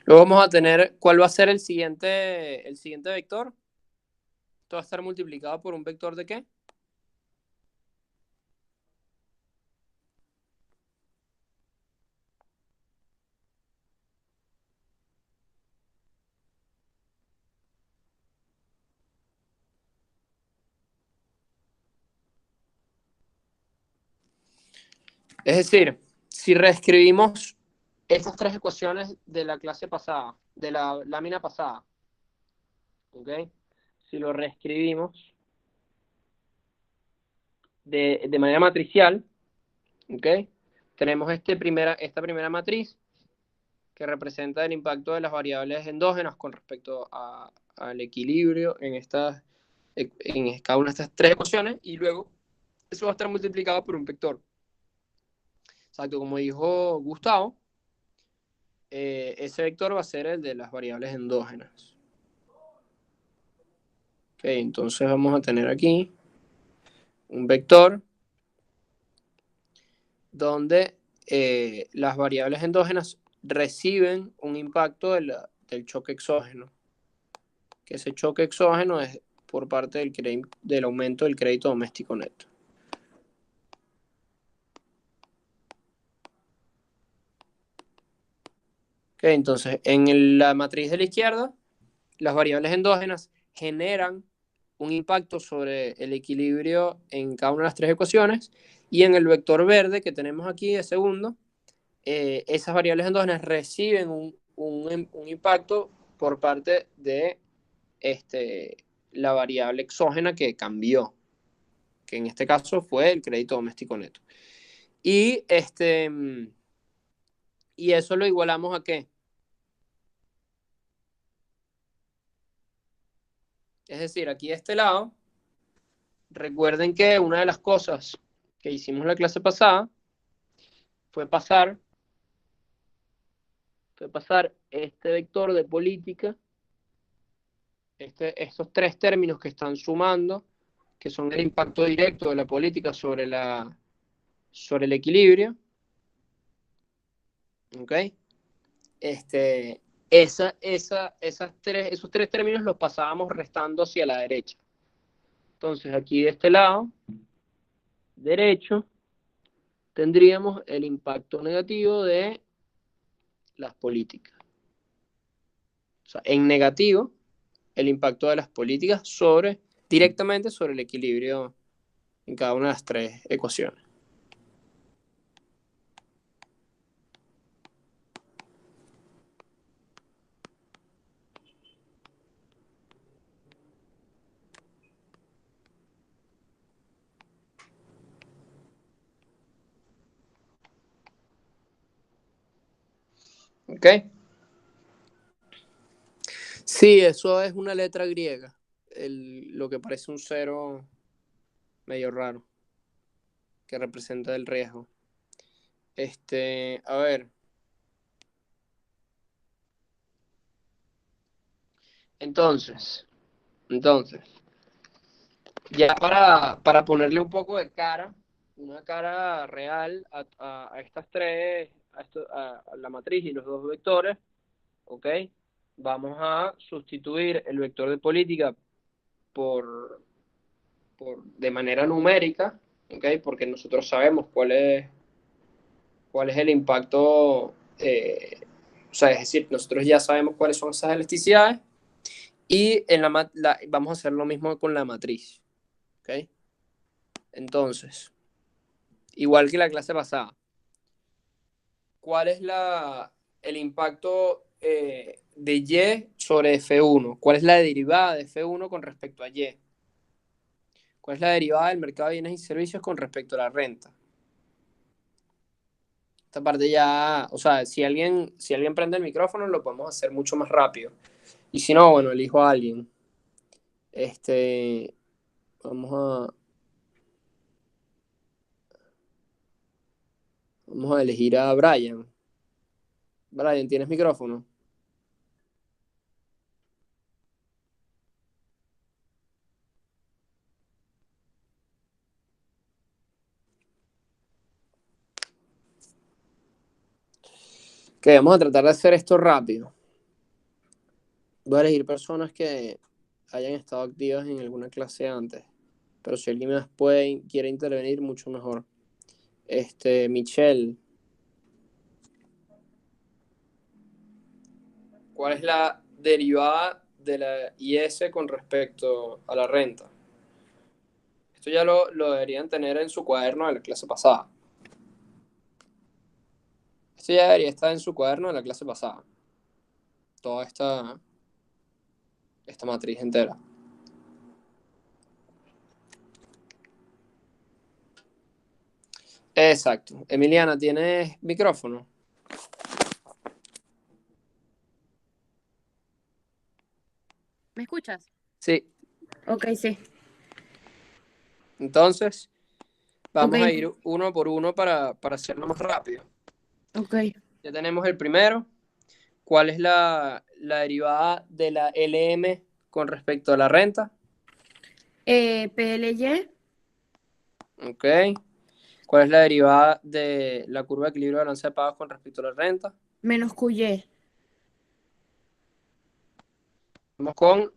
Luego vamos a tener, ¿cuál va a ser el siguiente vector? Esto va a estar multiplicado por un vector de ¿qué? Es decir, si reescribimos estas tres ecuaciones de la clase pasada, de la lámina pasada, ¿ok? Si lo reescribimos de manera matricial, ¿ok? Tenemos esta primera matriz que representa el impacto de las variables endógenas con respecto al equilibrio en cada una de estas tres ecuaciones, y luego eso va a estar multiplicado por un vector. Exacto, como dijo Gustavo, ese vector va a ser el de las variables endógenas. Ok, entonces vamos a tener aquí un vector donde las variables endógenas reciben un impacto del choque exógeno, que ese choque exógeno es por parte del aumento del crédito doméstico neto. Ok, entonces en la matriz de la izquierda, las variables endógenas generan un impacto sobre el equilibrio en cada una de las tres ecuaciones, y en el vector verde que tenemos aquí de segundo, esas variables endógenas reciben un impacto por parte de la variable exógena que cambió, que en este caso fue el crédito doméstico neto. Y, y eso lo igualamos ¿a qué? Es decir, aquí de este lado, recuerden que una de las cosas que hicimos la clase pasada fue pasar este vector de política, estos tres términos que están sumando, que son el impacto directo de la política sobre el equilibrio, ¿ok? Esos tres términos los pasábamos restando hacia la derecha. Entonces, aquí de este lado derecho tendríamos el impacto negativo de las políticas. O sea, en negativo, el impacto de las políticas directamente sobre el equilibrio en cada una de las tres ecuaciones. ¿Ok? Sí, eso es una letra griega. Lo que parece un cero medio raro, que representa el riesgo. A ver. Entonces, ya para ponerle un poco de cara, una cara real a estas tres, a la matriz y los dos vectores, ¿ok? Vamos a sustituir el vector de política de manera numérica, ¿ok? Porque nosotros sabemos cuál es el impacto, o sea, es decir, nosotros ya sabemos cuáles son esas elasticidades, y vamos a hacer lo mismo con la matriz, ¿ok? Entonces, igual que la clase pasada, ¿cuál es el impacto de Y sobre F1? ¿Cuál es la derivada de F1 con respecto a Y? ¿Cuál es la derivada del mercado de bienes y servicios con respecto a la renta? Esta parte ya, o sea, si alguien prende el micrófono, lo podemos hacer mucho más rápido. Y si no, bueno, elijo a alguien. Este, vamos a elegir a Brian. Brian, ¿tienes micrófono? Que vamos a tratar de hacer esto rápido. Voy a elegir personas que hayan estado activas en alguna clase antes. Pero si alguien más quiere intervenir, mucho mejor. Michelle, ¿cuál es la derivada de la IS con respecto a la renta? Esto ya lo deberían tener en su cuaderno de la clase pasada. Esto ya debería estar en su cuaderno de la clase pasada. Toda esta matriz entera. Exacto. Emiliana, ¿tienes micrófono? ¿Me escuchas? Sí. Ok, sí. Entonces, Ok, vamos a ir uno por uno para hacerlo más rápido. ok. Ya tenemos el primero. ¿Cuál es la derivada de la LM con respecto a la renta? PLY Ok. ¿Cuál es la derivada de la curva de equilibrio de balance de pagos con respecto a la renta? menos QY. Vamos con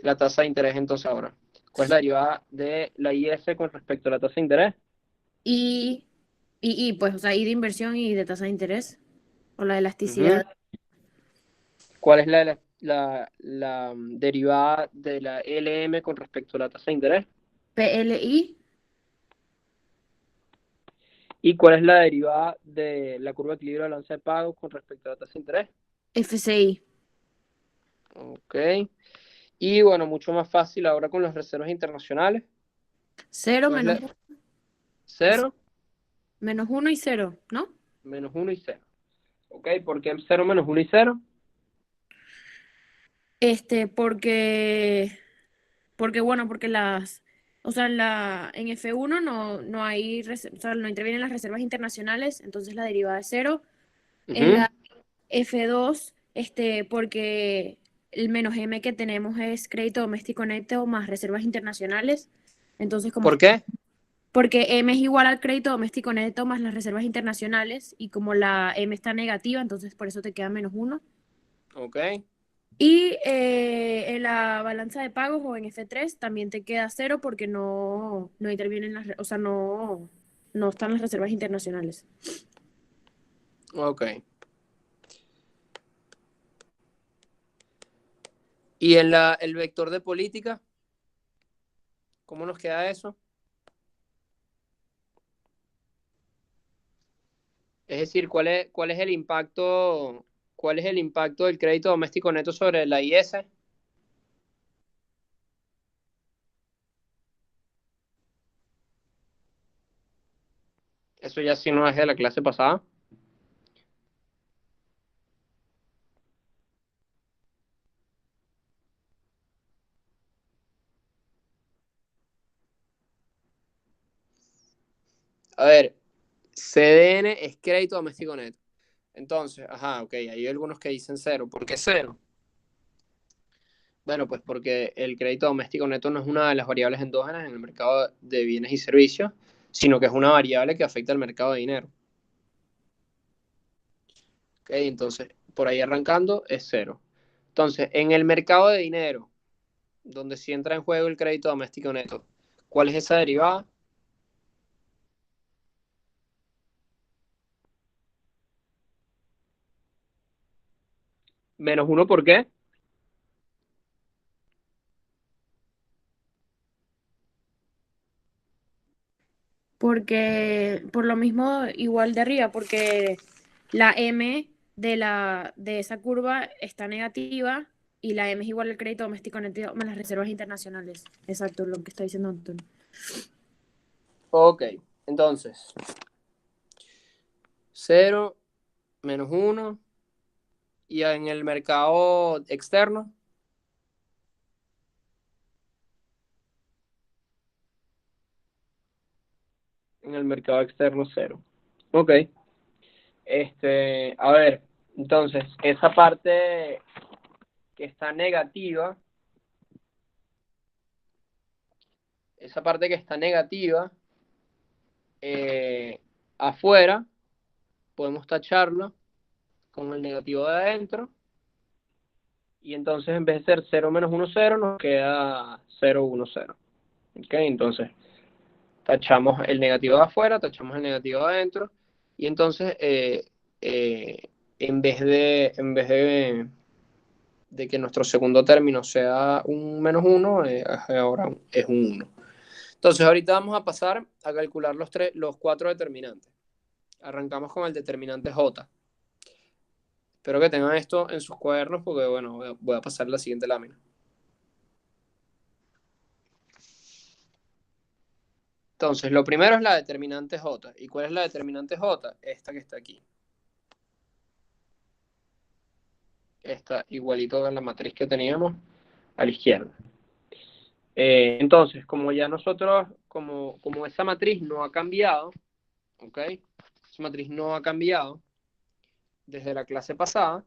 la tasa de interés entonces ahora. ¿Cuál es la derivada de la IS con respecto a la tasa de interés? Pues, o sea, I de inversión y de tasa de interés. O la Ujú. elasticidad. ¿Cuál es la derivada de la LM con respecto a la tasa de interés? PLI, ¿Y cuál es la derivada de la curva de equilibrio de balance de pagos con respecto a la tasa de interés? FCI. Ok. Y bueno, mucho más fácil ahora con las reservas internacionales. Cero ¿Cuál es menos, la 0, menos uno y cero, ¿no? menos uno y cero? Ok, ¿por qué 0, menos uno y cero? Porque bueno, porque o sea, en F1 no hay, o sea, no intervienen las reservas internacionales, entonces la derivada es cero. En Ujú. la F2, porque el menos M que tenemos es crédito doméstico neto más reservas internacionales. Entonces, ¿Por qué? porque M es igual al crédito doméstico neto más las reservas internacionales, y como la M está negativa, entonces por eso te queda menos uno. Ok, Y en la balanza de pagos o en F3 también te queda cero porque no intervienen o sea, no están las reservas internacionales. ok. ¿Y en el vector de política? ¿Cómo nos queda eso? Es decir, ¿cuál es el impacto del crédito doméstico neto sobre la IS? Eso ya sí no es de la clase pasada. A ver, CDN es crédito doméstico neto. Entonces, ajá, ok, hay algunos que dicen cero. ¿Por qué cero? Bueno, pues porque el crédito doméstico neto no es una de las variables endógenas en el mercado de bienes y servicios, sino que es una variable que afecta al mercado de dinero. Ok, entonces, por ahí arrancando es cero. Entonces, en el mercado de dinero, donde sí entra en juego el crédito doméstico neto, ¿cuál es esa derivada? Menos uno, ¿por qué? Porque, por lo mismo, igual de arriba, porque la M de esa curva está negativa y la M es igual al crédito doméstico neto más las reservas internacionales. Exacto, lo que está diciendo Antonio. Ok, entonces, cero menos uno, y en el mercado externo, en el mercado externo cero. Ok, a ver, entonces, esa parte que está negativa, esa parte que está negativa, eh, afuera, podemos tacharlo con el negativo de adentro Y entonces en vez de ser 0 menos 1, 0, nos queda 0, 1, 0. ¿Ok? Entonces tachamos el negativo de afuera, tachamos el negativo de adentro, y entonces en vez de que nuestro segundo término sea un menos 1, ahora es un 1. Entonces ahorita vamos a pasar a calcular los 4 determinantes. Arrancamos con el determinante J. Espero que tengan esto en sus cuadernos porque, bueno, voy a pasar la siguiente lámina. Entonces, lo primero es la determinante J. ¿Y cuál es la determinante J? Esta que está aquí. Esta igualito a la matriz que teníamos a la izquierda. Entonces, como ya nosotros, como esa matriz no ha cambiado, ¿ok? Esa matriz no ha cambiado desde la clase pasada.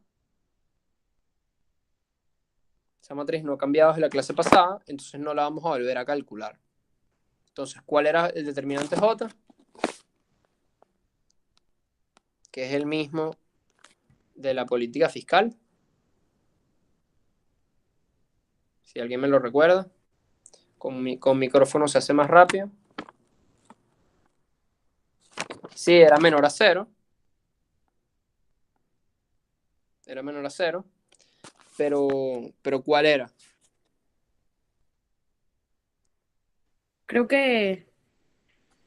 Esa matriz no ha cambiado desde la clase pasada, entonces no la vamos a volver a calcular. Entonces, ¿cuál era el determinante J? Que es el mismo de la política fiscal. Si alguien me lo recuerda. Con micrófono se hace más rápido. Sí, era menor a 0. Era menor a 0. Pero ¿cuál era? Creo que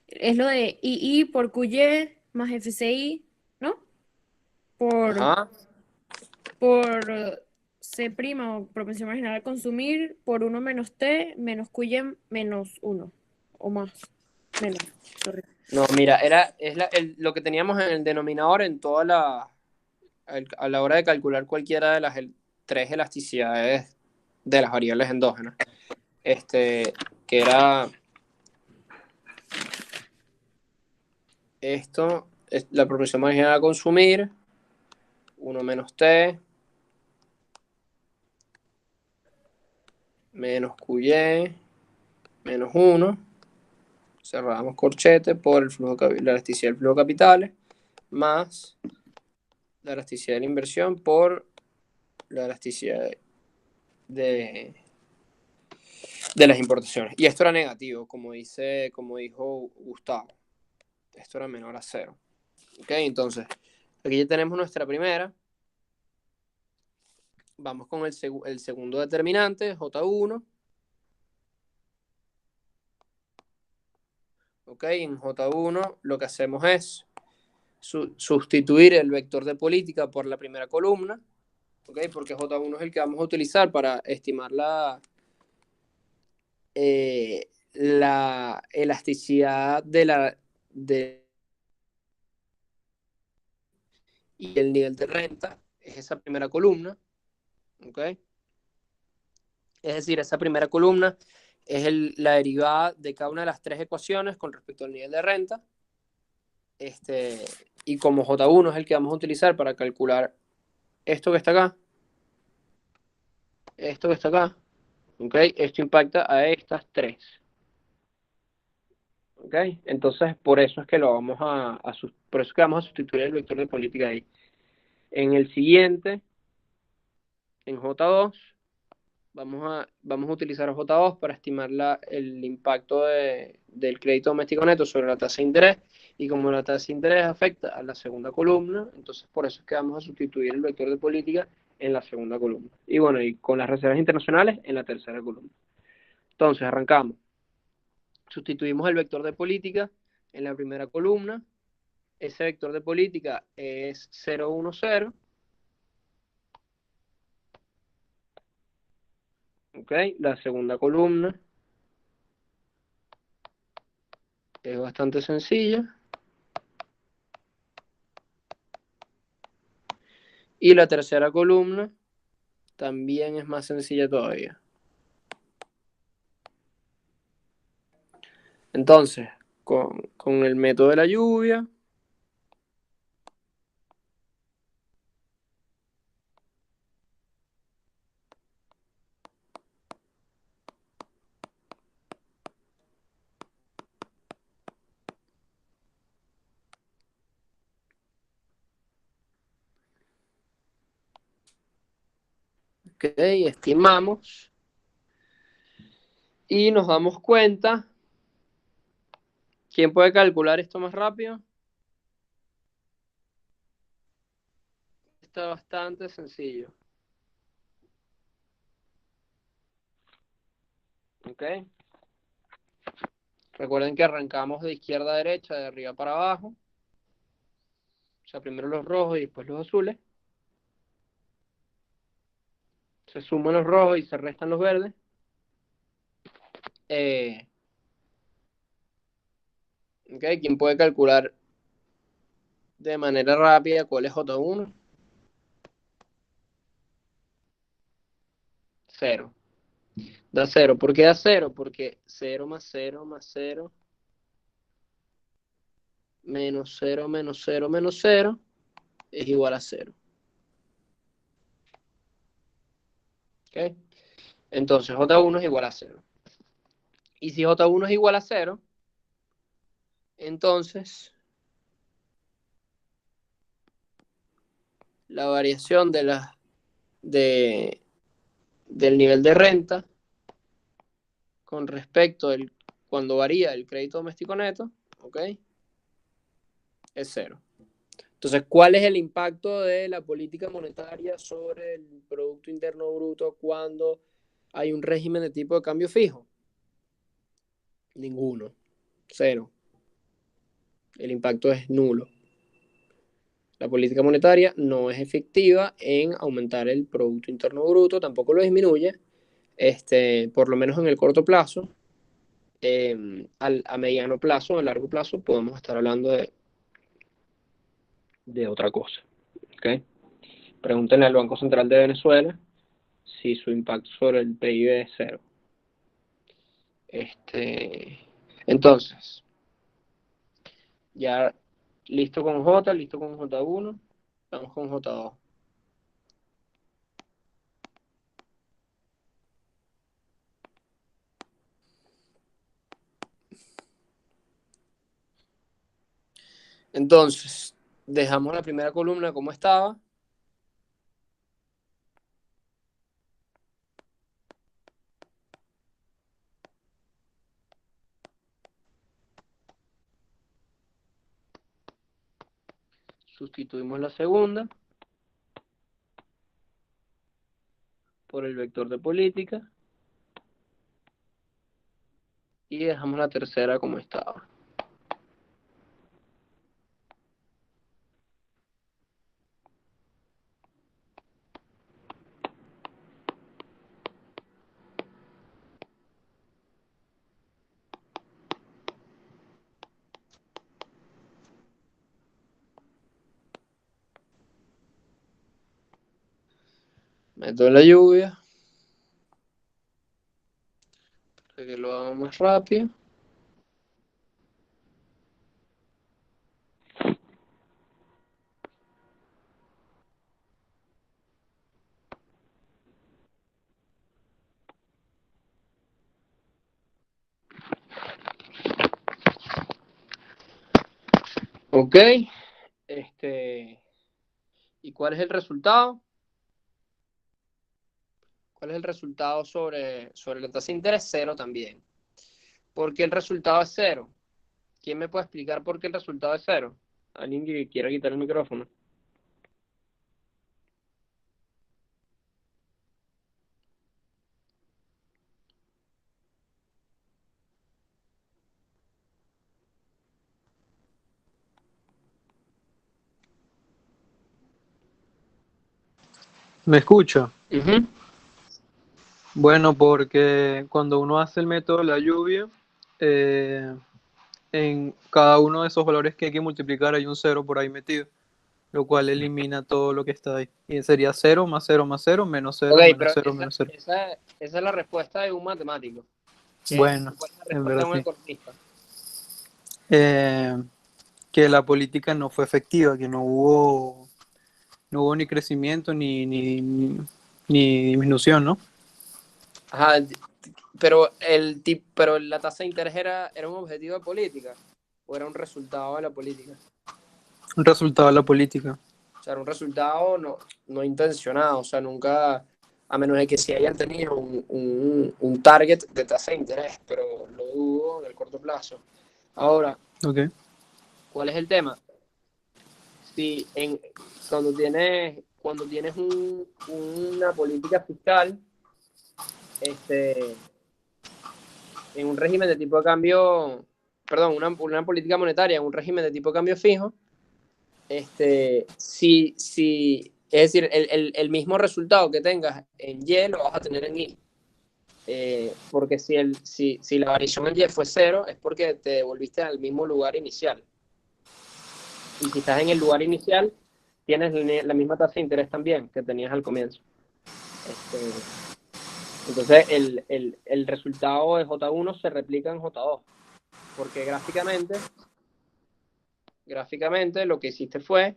es lo de II por QY más FCI, ¿no? Por, Ajá. por C' o propensión marginal a consumir, por 1 menos T menos QY menos 1. O más. Menos. Sorry. No, mira, lo que teníamos en el denominador en a la hora de calcular cualquiera de las tres elasticidades de las variables endógenas. Que era esto, es la proporción marginal a consumir, 1 menos T, menos QY, menos 1, cerramos corchete por la elasticidad del flujo de capitales, más la elasticidad de la inversión por la elasticidad de las importaciones. Y esto era negativo, como dijo Gustavo. Esto era menor a 0. ¿Ok? Entonces, aquí ya tenemos nuestra primera. Vamos con el segundo determinante, J1. ¿Ok? En J1 lo que hacemos es sustituir el vector de política por la primera columna. ¿Ok? Porque J1 es el que vamos a utilizar para estimar la elasticidad y el nivel de renta es esa primera columna. ¿Ok? Es decir, esa primera columna es la derivada de cada una de las tres ecuaciones con respecto al nivel de renta. Y como J1 es el que vamos a utilizar para calcular esto que está acá, ¿okay? Esto impacta a estas tres. ¿Okay? Entonces, por eso es que por eso es que vamos a sustituir el vector de política ahí. En el siguiente, en J2, vamos a utilizar J2 para estimar el impacto del crédito doméstico neto sobre la tasa de interés. Y como la tasa de interés afecta a la segunda columna, entonces por eso es que vamos a sustituir el vector de política en la segunda columna. Y bueno, y con las reservas internacionales en la tercera columna. Entonces, arrancamos. Sustituimos el vector de política en la primera columna. Ese vector de política es 0, 1, 0. ¿Ok? La segunda columna es bastante sencilla. Y la tercera columna también es más sencilla todavía. Entonces, con el método de la lluvia, Ok, estimamos. Y nos damos cuenta. ¿Quién puede calcular esto más rápido? Está bastante sencillo. Ok. Recuerden que arrancamos de izquierda a derecha, de arriba para abajo. O sea, primero los rojos y después los azules. Se suman los rojos y se restan los verdes. Ok, ¿quién puede calcular de manera rápida cuál es J1? 0. Da 0. ¿Por qué da 0? Porque 0 más 0 más 0 menos 0 menos 0 menos 0 es igual a 0. ¿Ok? Entonces J1 es igual a 0. Y si J1 es igual a 0, entonces la variación del nivel de renta con respecto al cuando varía el crédito doméstico neto, ¿ok? Es 0. Entonces, ¿cuál es el impacto de la política monetaria sobre el Producto Interno Bruto cuando hay un régimen de tipo de cambio fijo? Ninguno. 0. El impacto es nulo. La política monetaria no es efectiva en aumentar el Producto Interno Bruto, tampoco lo disminuye, por lo menos en el corto plazo. A mediano plazo, a largo plazo, podemos estar hablando de otra cosa. ¿Okay? Pregúntenle al Banco Central de Venezuela si su impacto sobre el PIB es 0. Entonces, ya listo con J, listo con J1, vamos con J2. Entonces, dejamos la primera columna como estaba. Sustituimos la segunda por el vector de política y dejamos la tercera como estaba. Meto la lluvia para que lo haga más rápido. Ok. ¿Y cuál es el resultado? ¿Cuál es el resultado sobre la tasa de interés? 0 también. ¿Por qué el resultado es 0? ¿Quién me puede explicar por qué el resultado es 0? ¿Alguien que quiera quitar el micrófono? ¿Me escucha? Uh-huh. Bueno, porque cuando uno hace el método de la lluvia, en cada uno de esos valores que hay que multiplicar hay un 0 por ahí metido, lo cual elimina todo lo que está ahí. Y sería 0 más 0 más 0 menos 0 Ok, menos pero 0 menos 0. esa es la respuesta de un matemático. Bueno, ¿Cuál es la en respuesta verdad de un sí. economista? Que la política no fue efectiva, que no hubo ni crecimiento ni disminución, ¿no? Ajá, pero la tasa de interés era un objetivo de política o era un resultado de la política. Un resultado de la política. O sea, era un resultado no intencionado, o sea, nunca a menos de que sí hayan tenido un target de tasa de interés, pero lo dudo en el corto plazo. Ahora, Ok. ¿cuál es el tema? Si cuando tienes una política fiscal, en un régimen de tipo de cambio, perdón, una política monetaria en un régimen de tipo de cambio fijo, es decir, el mismo resultado que tengas en Y lo vas a tener en Y. Porque si la variación en Y fue cero, es porque te devolviste al mismo lugar inicial. Y si estás en el lugar inicial, tienes la misma tasa de interés también que tenías al comienzo. Entonces, el resultado de J1 se replica en J2. Porque gráficamente lo que hiciste fue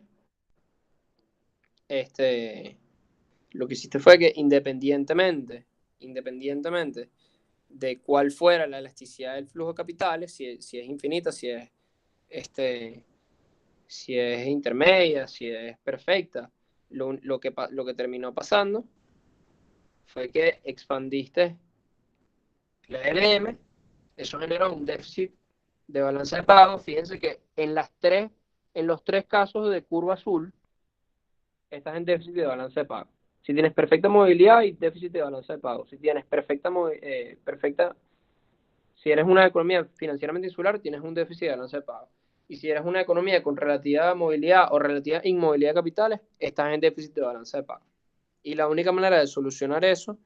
que independientemente de cuál fuera la elasticidad del flujo de capitales, si es infinita, este, si es intermedia, si es perfecta, lo que terminó pasando fue que expandiste la LM, eso generó un déficit de balanza de pago. Fíjense que en los tres casos de curva azul, estás en déficit de balanza de pago. Si tienes perfecta movilidad y déficit de balanza de pago. Si tienes si eres una economía financieramente insular, tienes un déficit de balanza de pago. Y si eres una economía con relativa movilidad o relativa inmovilidad de capitales, estás en déficit de balanza de pago. Y la única manera de solucionar eso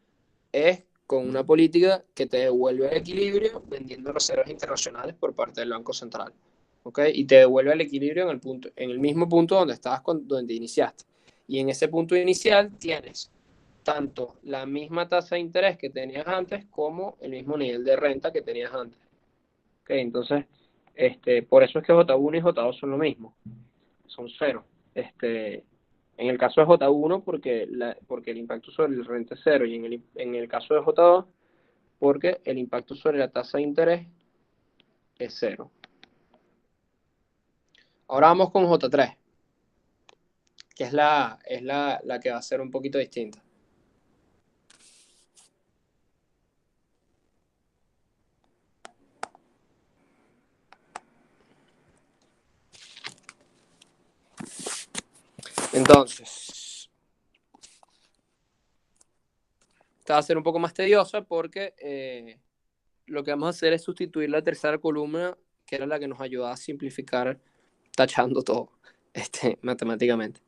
es con una política que te devuelve el equilibrio vendiendo reservas internacionales por parte del Banco Central. ¿Ok? Y te devuelve el equilibrio en el mismo punto donde estabas donde iniciaste. Y en ese punto inicial tienes tanto la misma tasa de interés que tenías antes como el mismo nivel de renta que tenías antes. ¿Ok? Entonces, por eso es que J1 y J2 son lo mismo. Son cero. En el caso de J1 porque el impacto sobre el renta es cero, y en el caso de J2 porque el impacto sobre la tasa de interés es cero. Ahora vamos con J3, que es la que va a ser un poquito distinta. Entonces, esta va a ser un poco más tediosa porque lo que vamos a hacer es sustituir la tercera columna, que era la que nos ayudaba a simplificar tachando todo matemáticamente.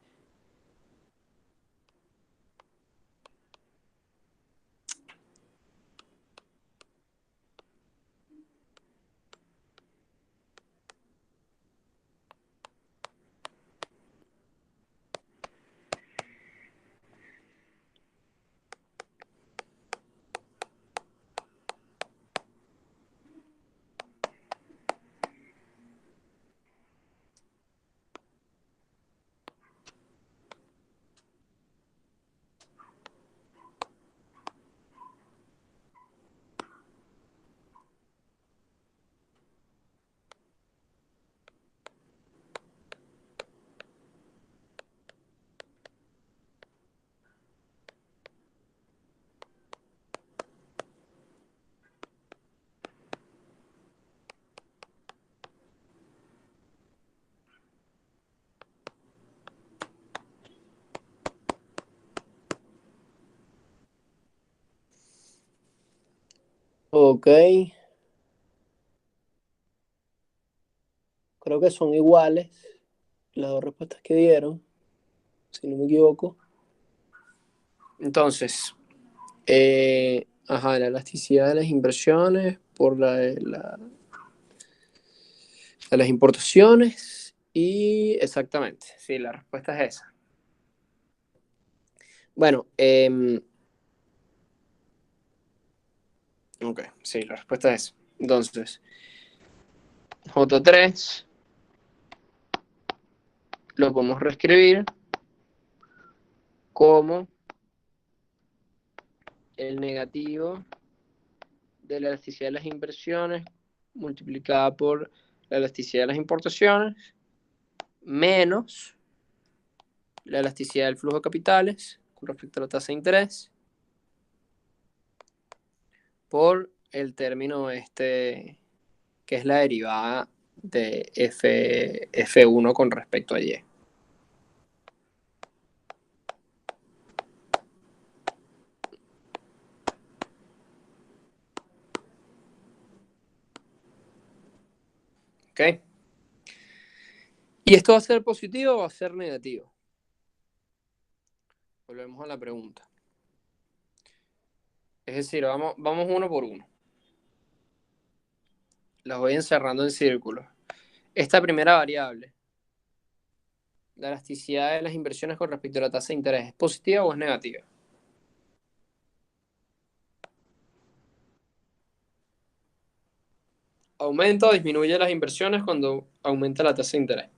Ok, creo que son iguales las dos respuestas que dieron, si no me equivoco. Entonces, la elasticidad de las inversiones por de las importaciones y exactamente, sí, la respuesta es esa. Bueno, ok, sí, la respuesta es esa. Entonces, J3 lo podemos reescribir como el negativo de la elasticidad de las inversiones multiplicada por la elasticidad de las importaciones menos la elasticidad del flujo de capitales con respecto a la tasa de interés por el término este, que es la derivada de F1 con respecto a Y. ¿Ok? ¿Y esto va a ser positivo o va a ser negativo? Volvemos a la pregunta. Es decir, vamos uno por uno. Las voy encerrando en círculos. Esta primera variable, la elasticidad de las inversiones con respecto a la tasa de interés, ¿es positiva o es negativa? ¿Aumenta o disminuye las inversiones cuando aumenta la tasa de interés?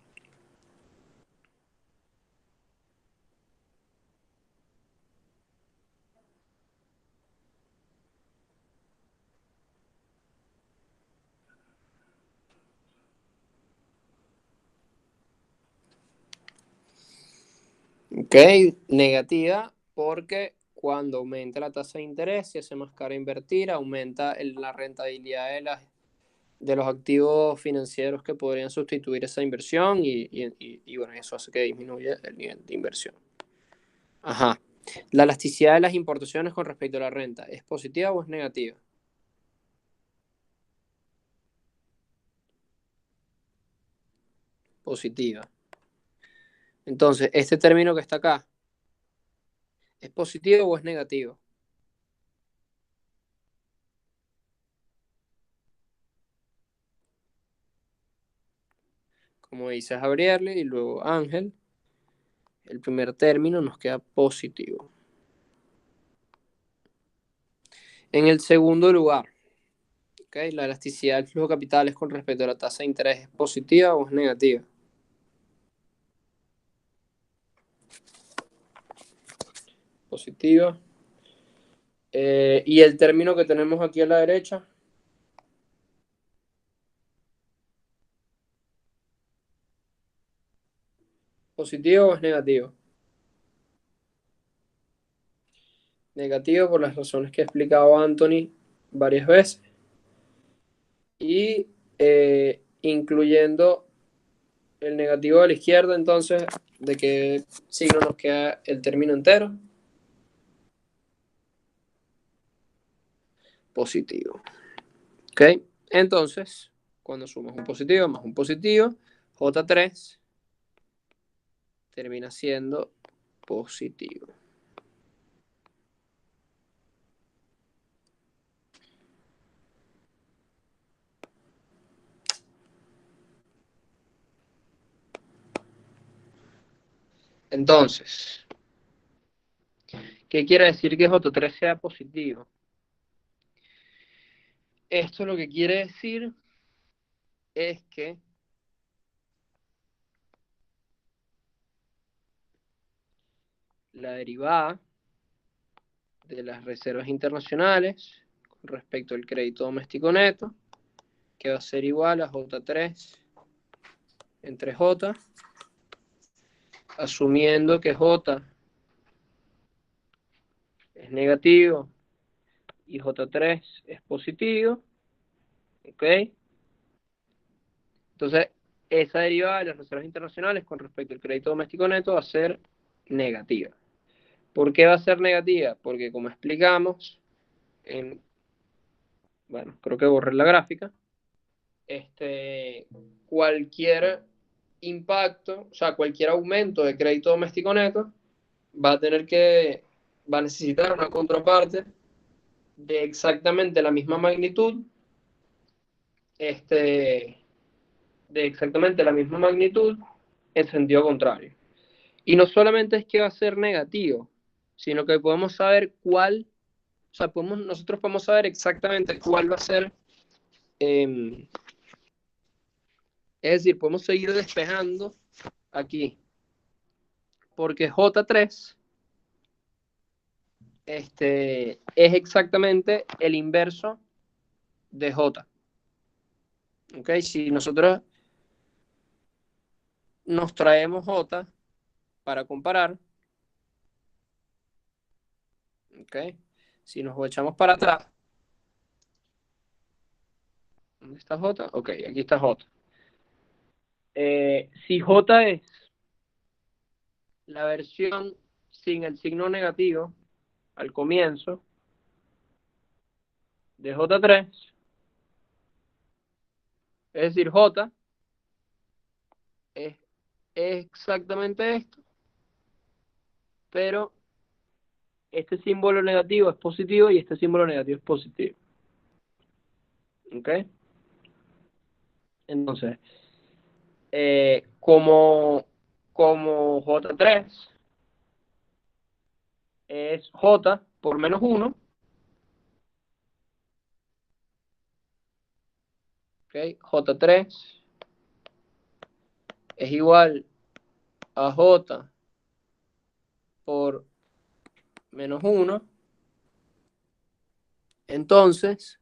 Ok, negativa porque cuando aumenta la tasa de interés se hace más caro invertir, aumenta la rentabilidad de los activos financieros que podrían sustituir esa inversión y bueno, eso hace que disminuya el nivel de inversión. Ajá. ¿La elasticidad de las importaciones con respecto a la renta es positiva o es negativa? Positiva. Entonces, este término que está acá, ¿es positivo o es negativo? Como dice Gabriel y luego Ángel, el primer término nos queda positivo. En el segundo lugar, ¿okay? La elasticidad del flujo de capitales con respecto a la tasa de interés, ¿es positiva o es negativa? Positiva. Y el término que tenemos aquí a la derecha, ¿positivo o es negativo? Negativo por las razones que ha explicado Anthony varias veces. Y incluyendo el negativo de la izquierda, entonces, ¿de qué signo nos queda el término entero? Positivo. ¿Ok? Entonces, cuando sumas un positivo más un positivo, J3 termina siendo positivo. Entonces, ¿qué quiere decir que J3 sea positivo? Esto lo que quiere decir es que la derivada de las reservas internacionales con respecto al crédito doméstico neto, que va a ser igual a J3 entre J, asumiendo que J es negativo y J3 es positivo, ¿ok? Entonces, esa derivada de las reservas internacionales con respecto al crédito doméstico neto va a ser negativa. ¿Por qué va a ser negativa? Porque como explicamos, bueno, creo que borré la gráfica, cualquier impacto, o sea, cualquier aumento de crédito doméstico neto va a necesitar una contraparte de exactamente la misma magnitud, de exactamente la misma magnitud en sentido contrario. Y no solamente es que va a ser negativo, sino que podemos saber cuál, o sea, nosotros podemos saber exactamente cuál va a ser, es decir, podemos seguir despejando aquí, porque J3 es exactamente el inverso de J. ¿Ok? Si nosotros nos traemos J para comparar, ¿ok? Si nos echamos para atrás, ¿Dónde está J? Ok, aquí está J. Si J es la versión sin el signo negativo al comienzo de J3, es decir, J es exactamente esto, pero este símbolo negativo es positivo y este símbolo negativo es positivo. ¿Ok? Entonces, como J3 es J por menos 1, ¿ok? J3 es igual a J por menos 1, entonces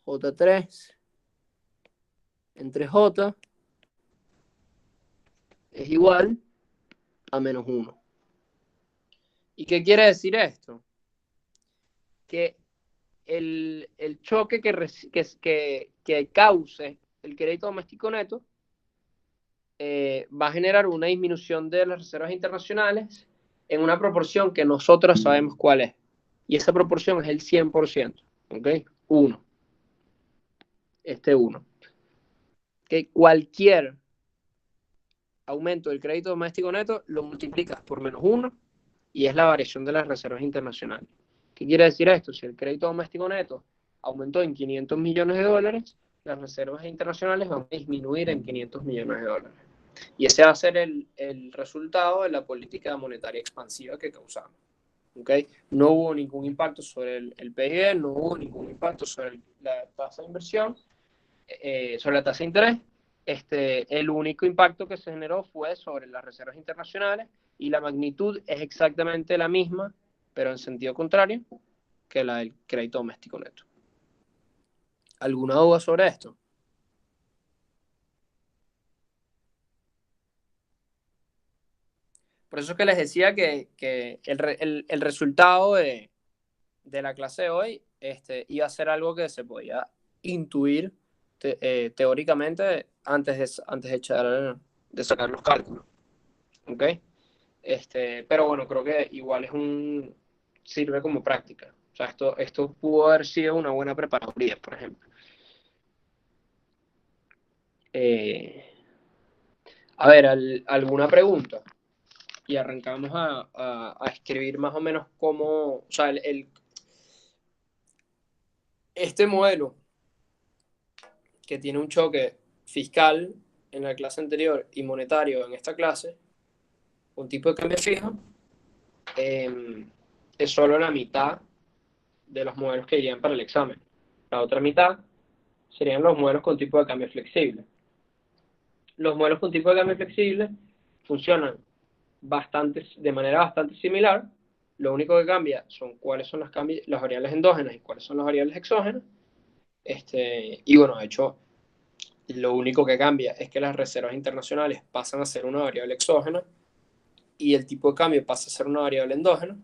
J3 entre J es igual a menos 1. ¿Y qué quiere decir esto? Que el choque que cause el crédito doméstico neto va a generar una disminución de las reservas internacionales en una proporción que nosotros sabemos cuál es. Y esa proporción es el 100%. ¿Ok? 1. Este 1. Que cualquier aumento del crédito doméstico neto lo multiplicas por menos 1 y es la variación de las reservas internacionales. ¿Qué quiere decir esto? Si el crédito doméstico neto aumentó en 500 millones de dólares, las reservas internacionales van a disminuir en 500 millones de dólares. Y ese va a ser el resultado de la política monetaria expansiva que causamos. ¿Okay? No hubo ningún impacto sobre el PIB, no hubo ningún impacto sobre la tasa de inversión, sobre la tasa de interés. El único impacto que se generó fue sobre las reservas internacionales y la magnitud es exactamente la misma, pero en sentido contrario, que la del crédito doméstico neto. ¿Alguna duda sobre esto? Por eso es que les decía que el resultado de la clase de hoy iba a ser algo que se podía intuir teóricamente antes de sacar los cálculos. ¿Ok? Pero bueno, creo que igual sirve como práctica. O sea, esto pudo haber sido una buena preparaduría, por ejemplo. A ver, ¿alguna pregunta? Y arrancamos a escribir más o menos cómo, o sea, este modelo que tiene un choque fiscal en la clase anterior y monetario en esta clase, un tipo de cambio fijo, es solo la mitad de los modelos que irían para el examen. La otra mitad serían los modelos con tipo de cambio flexible. Los modelos con tipo de cambio flexible funcionan de manera bastante similar. Lo único que cambia son cuáles son las variables endógenas y cuáles son las variables exógenas. Y bueno, de hecho, lo único que cambia es que las reservas internacionales pasan a ser una variable exógena y el tipo de cambio pasa a ser una variable endógena.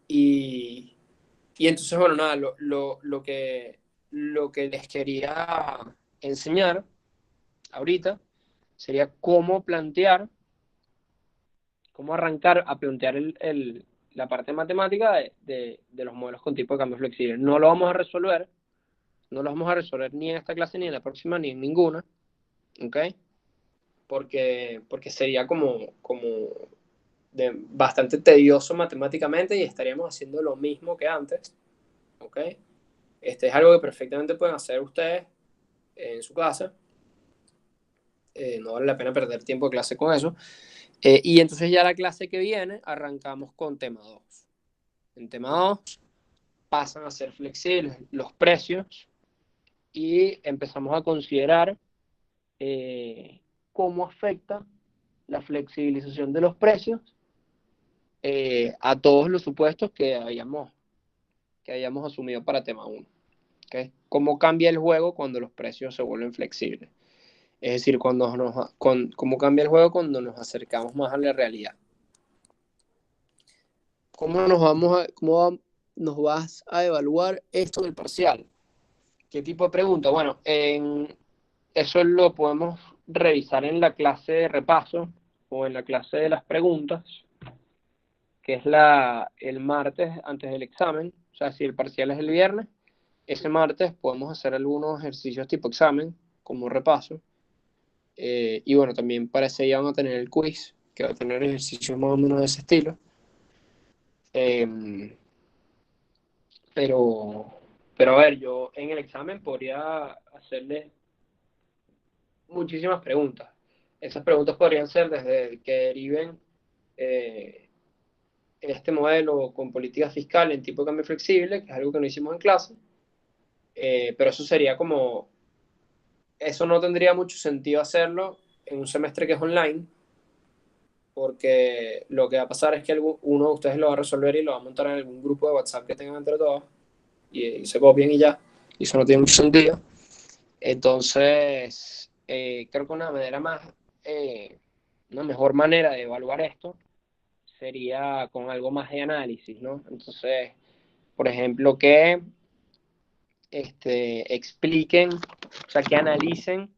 Y entonces, bueno, nada, lo que les quería enseñar ahorita sería cómo arrancar a plantear la parte matemática de los modelos con tipo de cambio flexible. No lo vamos a resolver ni en esta clase, ni en la próxima, ni en ninguna, ¿ok? Porque sería como bastante tedioso matemáticamente y estaríamos haciendo lo mismo que antes, ¿ok? Es algo que perfectamente pueden hacer ustedes en su casa. No vale la pena perder tiempo de clase con eso. Y entonces ya la clase que viene arrancamos con tema 2. En tema 2 pasan a ser flexibles los precios y empezamos a considerar cómo afecta la flexibilización de los precios a todos los supuestos que habíamos asumido para tema 1. ¿Okay? ¿Cómo cambia el juego cuando los precios se vuelven flexibles? Es decir, cómo cambia el juego cuando nos acercamos más a la realidad. ¿Cómo nos vas a evaluar esto del parcial. ¿Qué tipo de pregunta? Bueno, eso lo podemos revisar en la clase de repaso o en la clase de las preguntas, que es el martes antes del examen. O sea, si el parcial es el viernes, ese martes podemos hacer algunos ejercicios tipo examen, como repaso. Y bueno, también para ese día van a tener el quiz, que va a tener ejercicios más o menos de ese estilo. Eh, pero, pero a ver, yo en el examen podría hacerle muchísimas preguntas. Esas preguntas podrían ser desde que deriven eh, este modelo con política fiscal en tipo de cambio flexible, que es algo que no hicimos en clase, pero eso sería como, eso no tendría mucho sentido hacerlo en un semestre que es online, porque lo que va a pasar es que uno de ustedes lo va a resolver y lo va a montar en algún grupo de WhatsApp que tengan entre todos y se copien y ya, y eso no tiene mucho sentido. Entonces, creo que una mejor manera de evaluar esto sería con algo más de análisis, ¿no? Entonces, por ejemplo, que expliquen, o sea, que analicen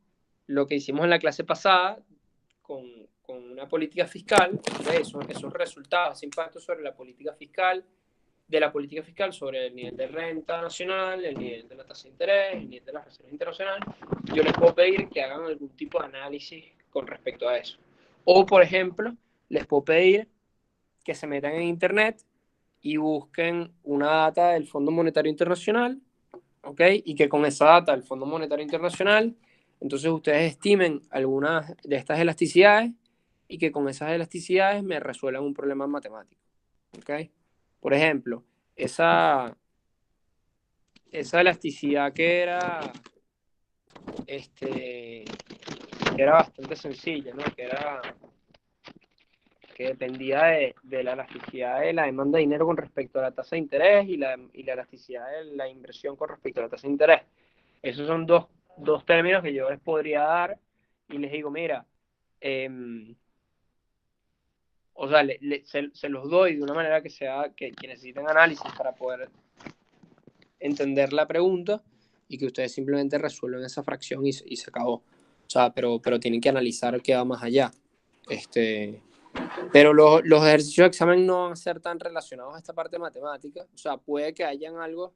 lo que hicimos en la clase pasada con, con una política fiscal, esos resultados, ese impacto sobre la política fiscal, de la política fiscal sobre el nivel de renta nacional, el nivel de la tasa de interés, el nivel de las reservas internacionales. Yo les puedo pedir que hagan algún tipo de análisis con respecto a eso. O, por ejemplo, les puedo pedir que se metan en internet y busquen una data del Fondo Monetario Internacional, ¿ok? Y que con esa data del Fondo Monetario Internacional, entonces ustedes estimen algunas de estas elasticidades y que con esas elasticidades me resuelvan un problema matemático, ¿ok? Por ejemplo, esa elasticidad que era bastante sencilla, ¿no? Que dependía de la elasticidad de la demanda de dinero con respecto a la tasa de interés y la elasticidad de la inversión con respecto a la tasa de interés. Esos son dos términos que yo les podría dar y les digo, mira, o sea, se los doy de una manera que sea que necesiten análisis para poder entender la pregunta y que ustedes simplemente resuelven esa fracción y se acabó. O sea, pero tienen que analizar qué va más allá. Pero los ejercicios de examen no van a ser tan relacionados a esta parte matemática. O sea, puede que hayan algunos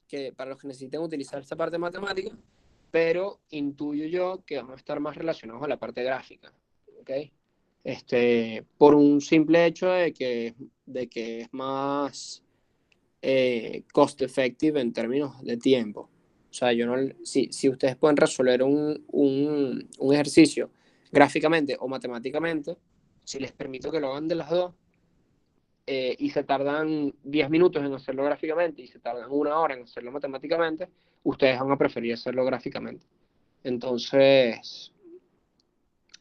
que para los que necesiten utilizar esta parte matemática, pero intuyo yo que van a estar más relacionados a la parte gráfica, ¿ok? Por un simple hecho de que es más cost effective en términos de tiempo. O sea, si ustedes pueden resolver un ejercicio gráficamente o matemáticamente, si les permito que lo hagan de las dos, y se tardan 10 minutos en hacerlo gráficamente y se tardan 1 hora en hacerlo matemáticamente, ustedes van a preferir hacerlo gráficamente. Entonces,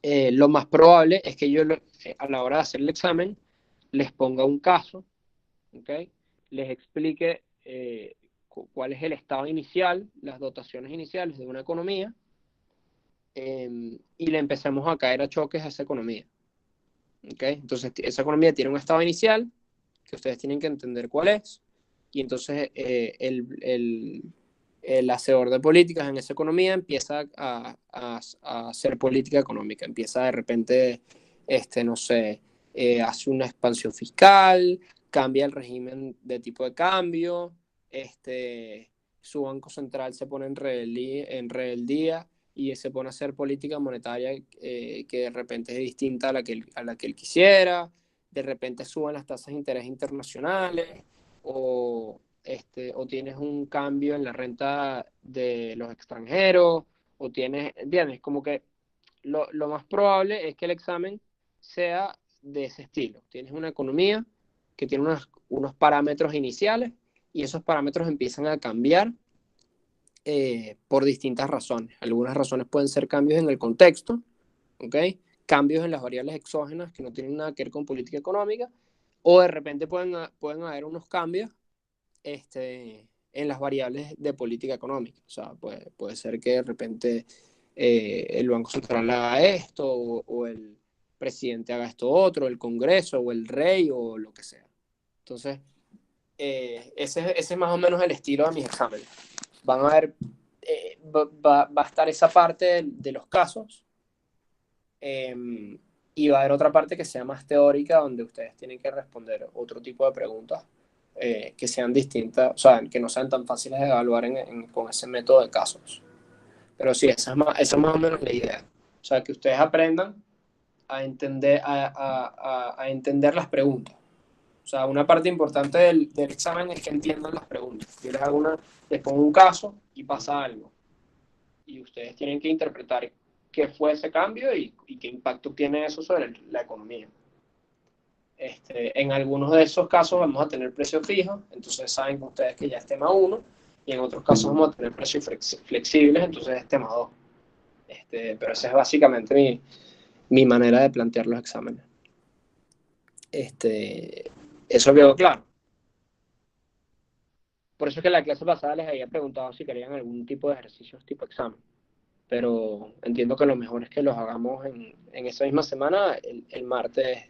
lo más probable es que yo a la hora de hacer el examen les ponga un caso, ¿okay? Les explique cuál es el estado inicial, las dotaciones iniciales de una economía, y le empecemos a caer a choques a esa economía. ¿Okay? Entonces, esa economía tiene un estado inicial que ustedes tienen que entender cuál es, y entonces el hacedor de políticas en esa economía empieza a hacer política económica, empieza de repente, no sé, hace una expansión fiscal, cambia el régimen de tipo de cambio, su banco central se pone en rebeldía y se pone a hacer política monetaria que de repente es distinta a la que él quisiera, de repente suben las tasas de interés internacionales, o tienes un cambio en la renta de los extranjeros, o ¿entiendes? Como que lo más probable es que el examen sea de ese estilo. Tienes una economía que tiene unos parámetros iniciales y esos parámetros empiezan a cambiar por distintas razones. Algunas razones pueden ser cambios en el contexto, ¿ok? Cambios en las variables exógenas que no tienen nada que ver con política económica, o de repente pueden haber unos cambios en las variables de política económica. O sea, puede ser que de repente el Banco Central haga esto, o el presidente haga esto otro, el Congreso, o el rey, o lo que sea. Entonces, ese es más o menos el estilo de mis exámenes. Van a ver, va a estar esa parte de los casos, y va a haber otra parte que sea más teórica, donde ustedes tienen que responder otro tipo de preguntas que sean distintas, o sea, que no sean tan fáciles de evaluar con ese método de casos. Pero sí, esa es más o menos la idea. O sea, que ustedes aprendan a entender, a entender las preguntas. O sea, una parte importante del examen es que entiendan las preguntas. Yo les pongo un caso y pasa algo. Y ustedes tienen que interpretar qué fue ese cambio y qué impacto tiene eso sobre la economía. En algunos de esos casos vamos a tener precios fijos, entonces saben ustedes que ya es tema 1, y en otros casos vamos a tener precios flexibles, entonces es tema 2. Pero esa es básicamente mi manera de plantear los exámenes. Eso quedó claro. Por eso es que en la clase pasada les había preguntado si querían algún tipo de ejercicios tipo examen. Pero entiendo que lo mejor es que los hagamos en esa misma semana, el martes,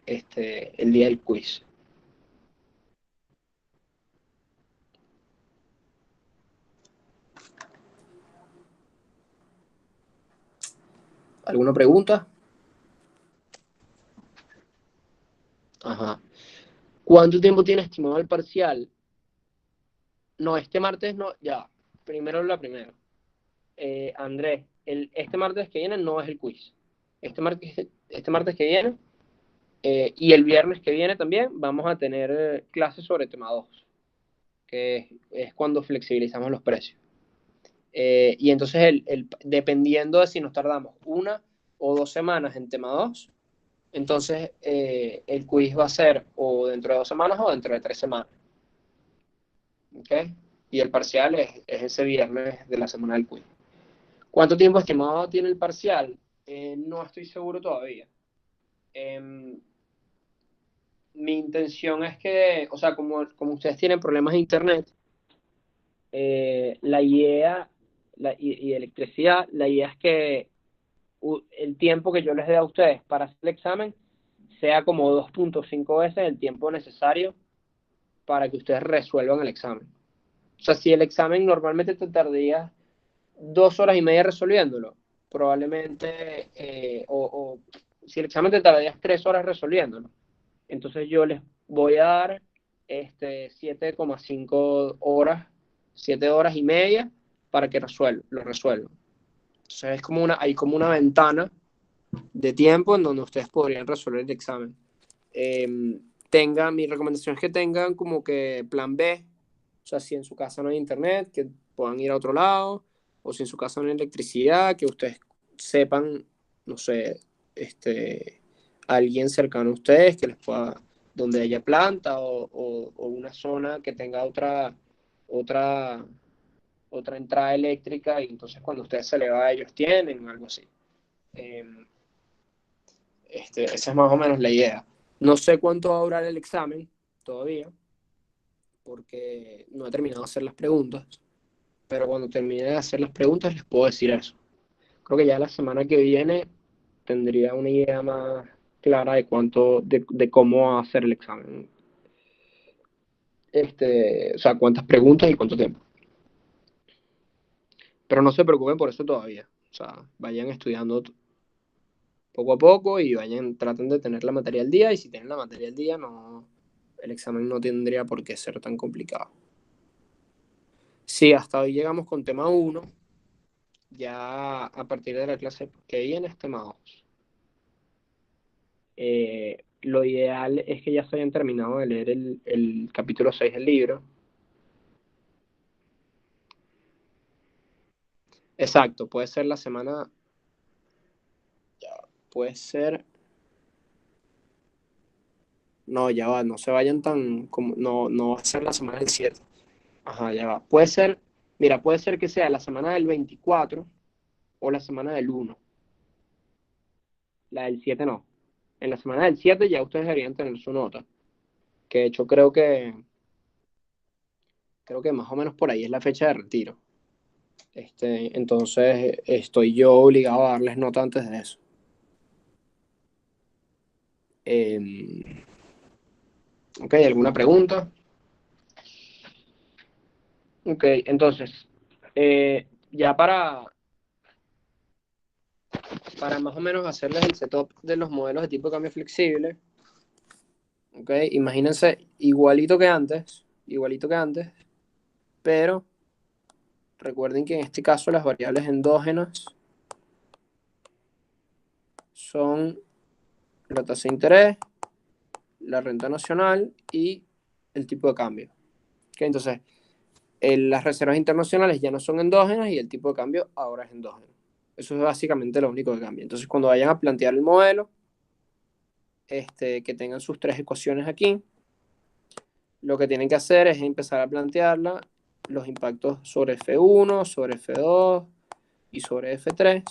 el día del quiz. ¿Alguna pregunta? Ajá. ¿Cuánto tiempo tiene estimado el parcial? No, este martes no, ya. Primero la primera. Andrés, este martes que viene no es el quiz. Este martes que viene y el viernes que viene también vamos a tener clases sobre tema 2, que es cuando flexibilizamos los precios. Y entonces, dependiendo de si nos tardamos 1 o 2 semanas en tema 2, entonces el quiz va a ser o dentro de 2 semanas o dentro de 3 semanas. ¿Okay? Y el parcial es ese viernes de la semana del quiz. ¿Cuánto tiempo estimado tiene el parcial? No estoy seguro todavía. Mi intención es que, o sea, como ustedes tienen problemas de internet, la idea y de electricidad, la idea es que el tiempo que yo les dé a ustedes para hacer el examen sea como 2.5 veces el tiempo necesario para que ustedes resuelvan el examen. O sea, si el examen normalmente te tardaría 2 horas y media resolviéndolo, probablemente, o si el examen te tardaría 3 horas resolviéndolo, entonces yo les voy a dar 7,5 horas, 7 horas y media para que lo resuelvan. Entonces hay como una ventana de tiempo en donde ustedes podrían resolver el examen. Mi recomendación es que tengan como que plan B, o sea, si en su casa no hay internet, que puedan ir a otro lado, o si en su casa no hay electricidad, que ustedes sepan, no sé, alguien cercano a ustedes que les pueda, donde haya planta o una zona que tenga otra, otra entrada eléctrica, y entonces cuando ustedes se le va, ellos tienen algo así. Esa es más o menos la idea. No sé cuánto va a durar el examen todavía, porque no he terminado de hacer las preguntas, pero cuando termine de hacer las preguntas les puedo decir eso. Creo que ya la semana que viene tendría una idea más clara de cómo hacer el examen. O sea, cuántas preguntas y cuánto tiempo. Pero no se preocupen por eso todavía. O sea, vayan estudiando poco a poco y traten de tener la materia al día, y si tienen la materia al día, el examen no tendría por qué ser tan complicado. Sí, hasta hoy llegamos con tema 1, ya a partir de la clase que viene es tema 2. Lo ideal es que ya se hayan terminado de leer el capítulo 6 del libro. Exacto, puede ser la semana, puede ser, no, ya va, no se vayan no va a ser la semana del 7. Ajá, ya va. Puede ser, mira, puede ser que sea la semana del 24 o la semana del 1. La del 7 no. En la semana del 7 ya ustedes deberían tener su nota. Que de hecho creo que más o menos por ahí es la fecha de retiro. Entonces estoy yo obligado a darles nota antes de eso. ¿Ok? ¿Alguna pregunta? Ok, entonces, ya para más o menos hacerles el setup de los modelos de tipo de cambio flexible, ¿ok? Imagínense igualito que antes, pero recuerden que en este caso las variables endógenas son la tasa de interés, la renta nacional y el tipo de cambio. ¿Okay? Entonces, las reservas internacionales ya no son endógenas y el tipo de cambio ahora es endógeno. Eso es básicamente lo único que cambia. Entonces, cuando vayan a plantear el modelo, que tengan sus tres ecuaciones aquí, lo que tienen que hacer es empezar a plantearla, los impactos sobre F1, sobre F2 y sobre F3.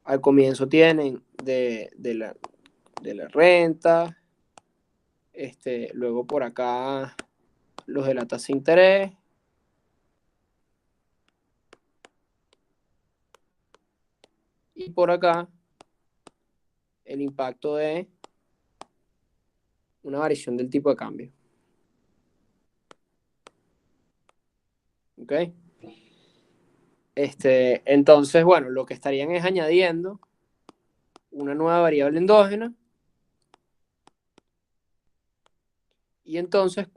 Al comienzo tienen de la renta, luego por acá los de la tasa de interés, y por acá el impacto de una variación del tipo de cambio. ¿Ok? Entonces, bueno, lo que estarían es añadiendo una nueva variable endógena. Y entonces,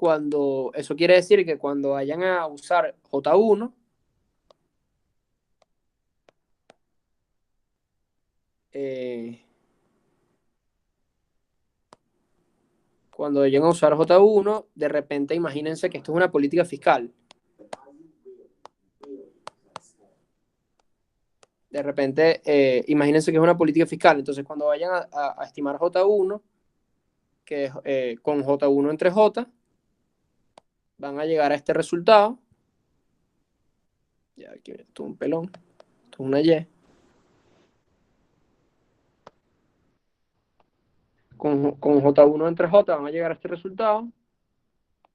eso quiere decir que cuando vayan a usar J1, cuando vayan a usar J1, de repente imagínense que esto es una política fiscal. De repente, imagínense que es una política fiscal. Entonces, cuando vayan a estimar J1, que es con J1 entre J, van a llegar a este resultado. Ya aquí esto es un pelón, esto es una Y. Con J1 entre J van a llegar a este resultado.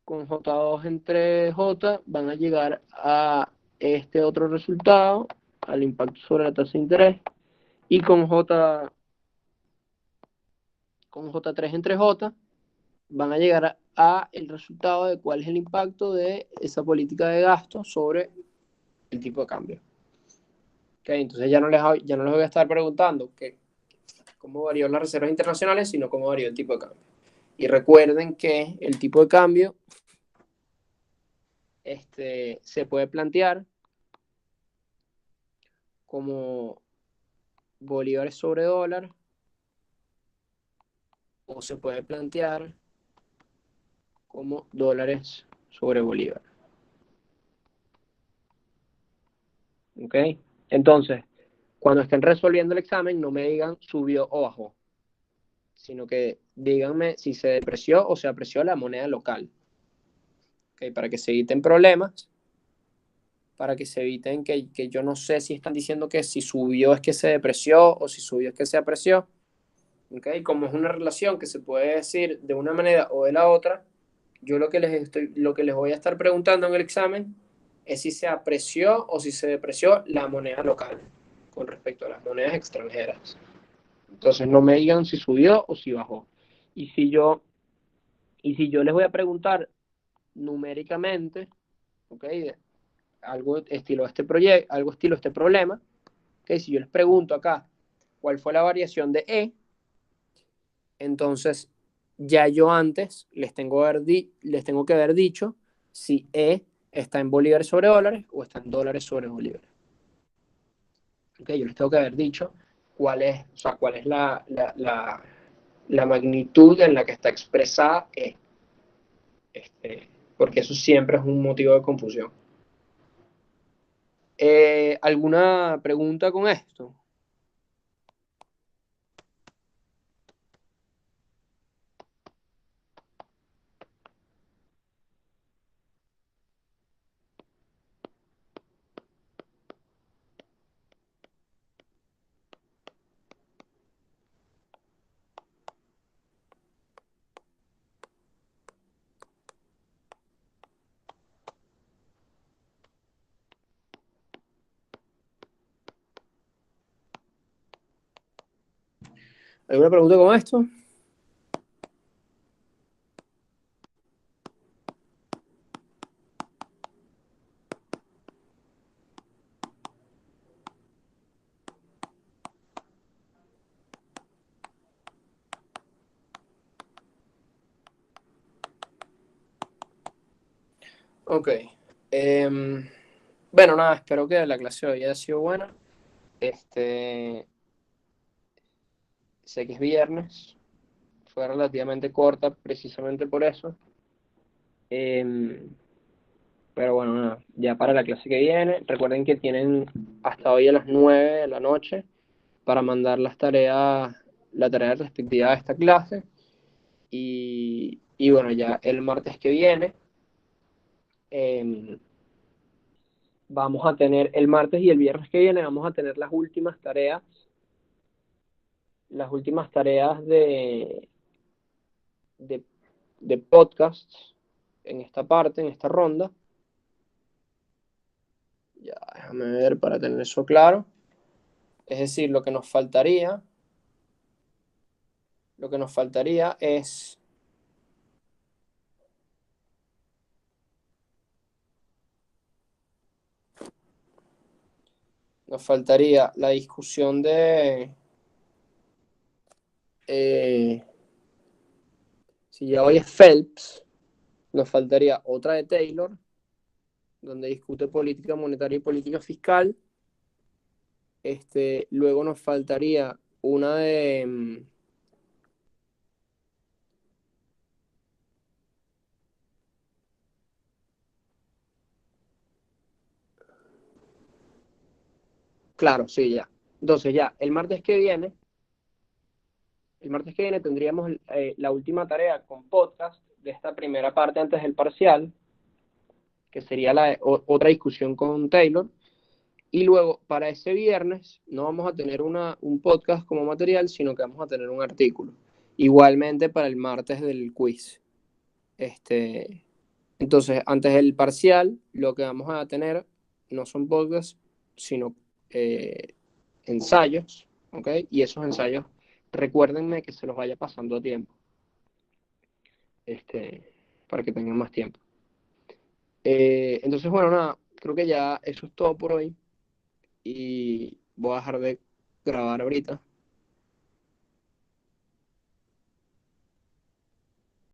Con J2 entre J van a llegar a este otro resultado, al impacto sobre la tasa de interés. Y con J3 entre J van a llegar a el resultado de cuál es el impacto de esa política de gasto sobre el tipo de cambio. Okay, entonces ya no les voy a estar preguntando cómo varió las reservas internacionales, sino cómo varió el tipo de cambio. Y recuerden que el tipo de cambio se puede plantear como bolívares sobre dólar, o se puede plantear como dólares sobre bolívar. ¿Ok? Entonces, cuando estén resolviendo el examen, no me digan subió o bajó, sino que díganme si se depreció o se apreció la moneda local. ¿Ok? Para que se eviten problemas, para que se eviten que yo no sé si están diciendo que si subió es que se depreció o si subió es que se apreció. ¿Ok? Como es una relación que se puede decir de una manera o de la otra, yo lo que les voy a estar preguntando en el examen es si se apreció o si se depreció la moneda local con respecto a las monedas extranjeras. Entonces no me digan si subió o si bajó. Y si yo, y si yo les voy a preguntar numéricamente, ¿ok? Algo estilo este problema, ¿ok? Si yo les pregunto acá cuál fue la variación de E, entonces ya yo antes les tengo que haber dicho si E está en bolívares sobre dólares o está en dólares sobre bolívares. Okay, yo les tengo que haber dicho cuál es, o sea, cuál es la magnitud en la que está expresada E. Porque eso siempre es un motivo de confusión. ¿Alguna pregunta con esto? ¿Alguna pregunta con esto? Ok. Bueno, nada, espero que la clase de hoy haya sido buena. Sé que es viernes, fue relativamente corta precisamente por eso. Em, pero bueno, nada, ya para la clase que viene, recuerden que tienen hasta hoy a las 9 de la noche para mandar la tarea respectiva a esta clase. Y bueno, ya el martes que viene, em, vamos a tener, el martes y el viernes que viene, vamos a tener las últimas tareas de, de podcasts en esta parte, en esta ronda. Ya, déjame ver para tener eso claro. Es decir, lo que nos faltaría es nos faltaría la discusión eh, si ya hoy es Phelps, nos faltaría otra de Taylor, donde discute política monetaria y política fiscal. Luego nos faltaría una de claro, sí, ya. Entonces ya, el martes que viene tendríamos la última tarea con podcast de esta primera parte antes del parcial, que sería otra discusión con Taylor. Y luego, para ese viernes, no vamos a tener un podcast como material, sino que vamos a tener un artículo. Igualmente para el martes del quiz. Entonces, antes del parcial, lo que vamos a tener no son podcasts, sino ensayos, ¿ok? Y esos ensayos, recuérdenme que se los vaya pasando a tiempo, para que tengan más tiempo. Entonces, bueno, nada, creo que ya eso es todo por hoy y voy a dejar de grabar ahorita.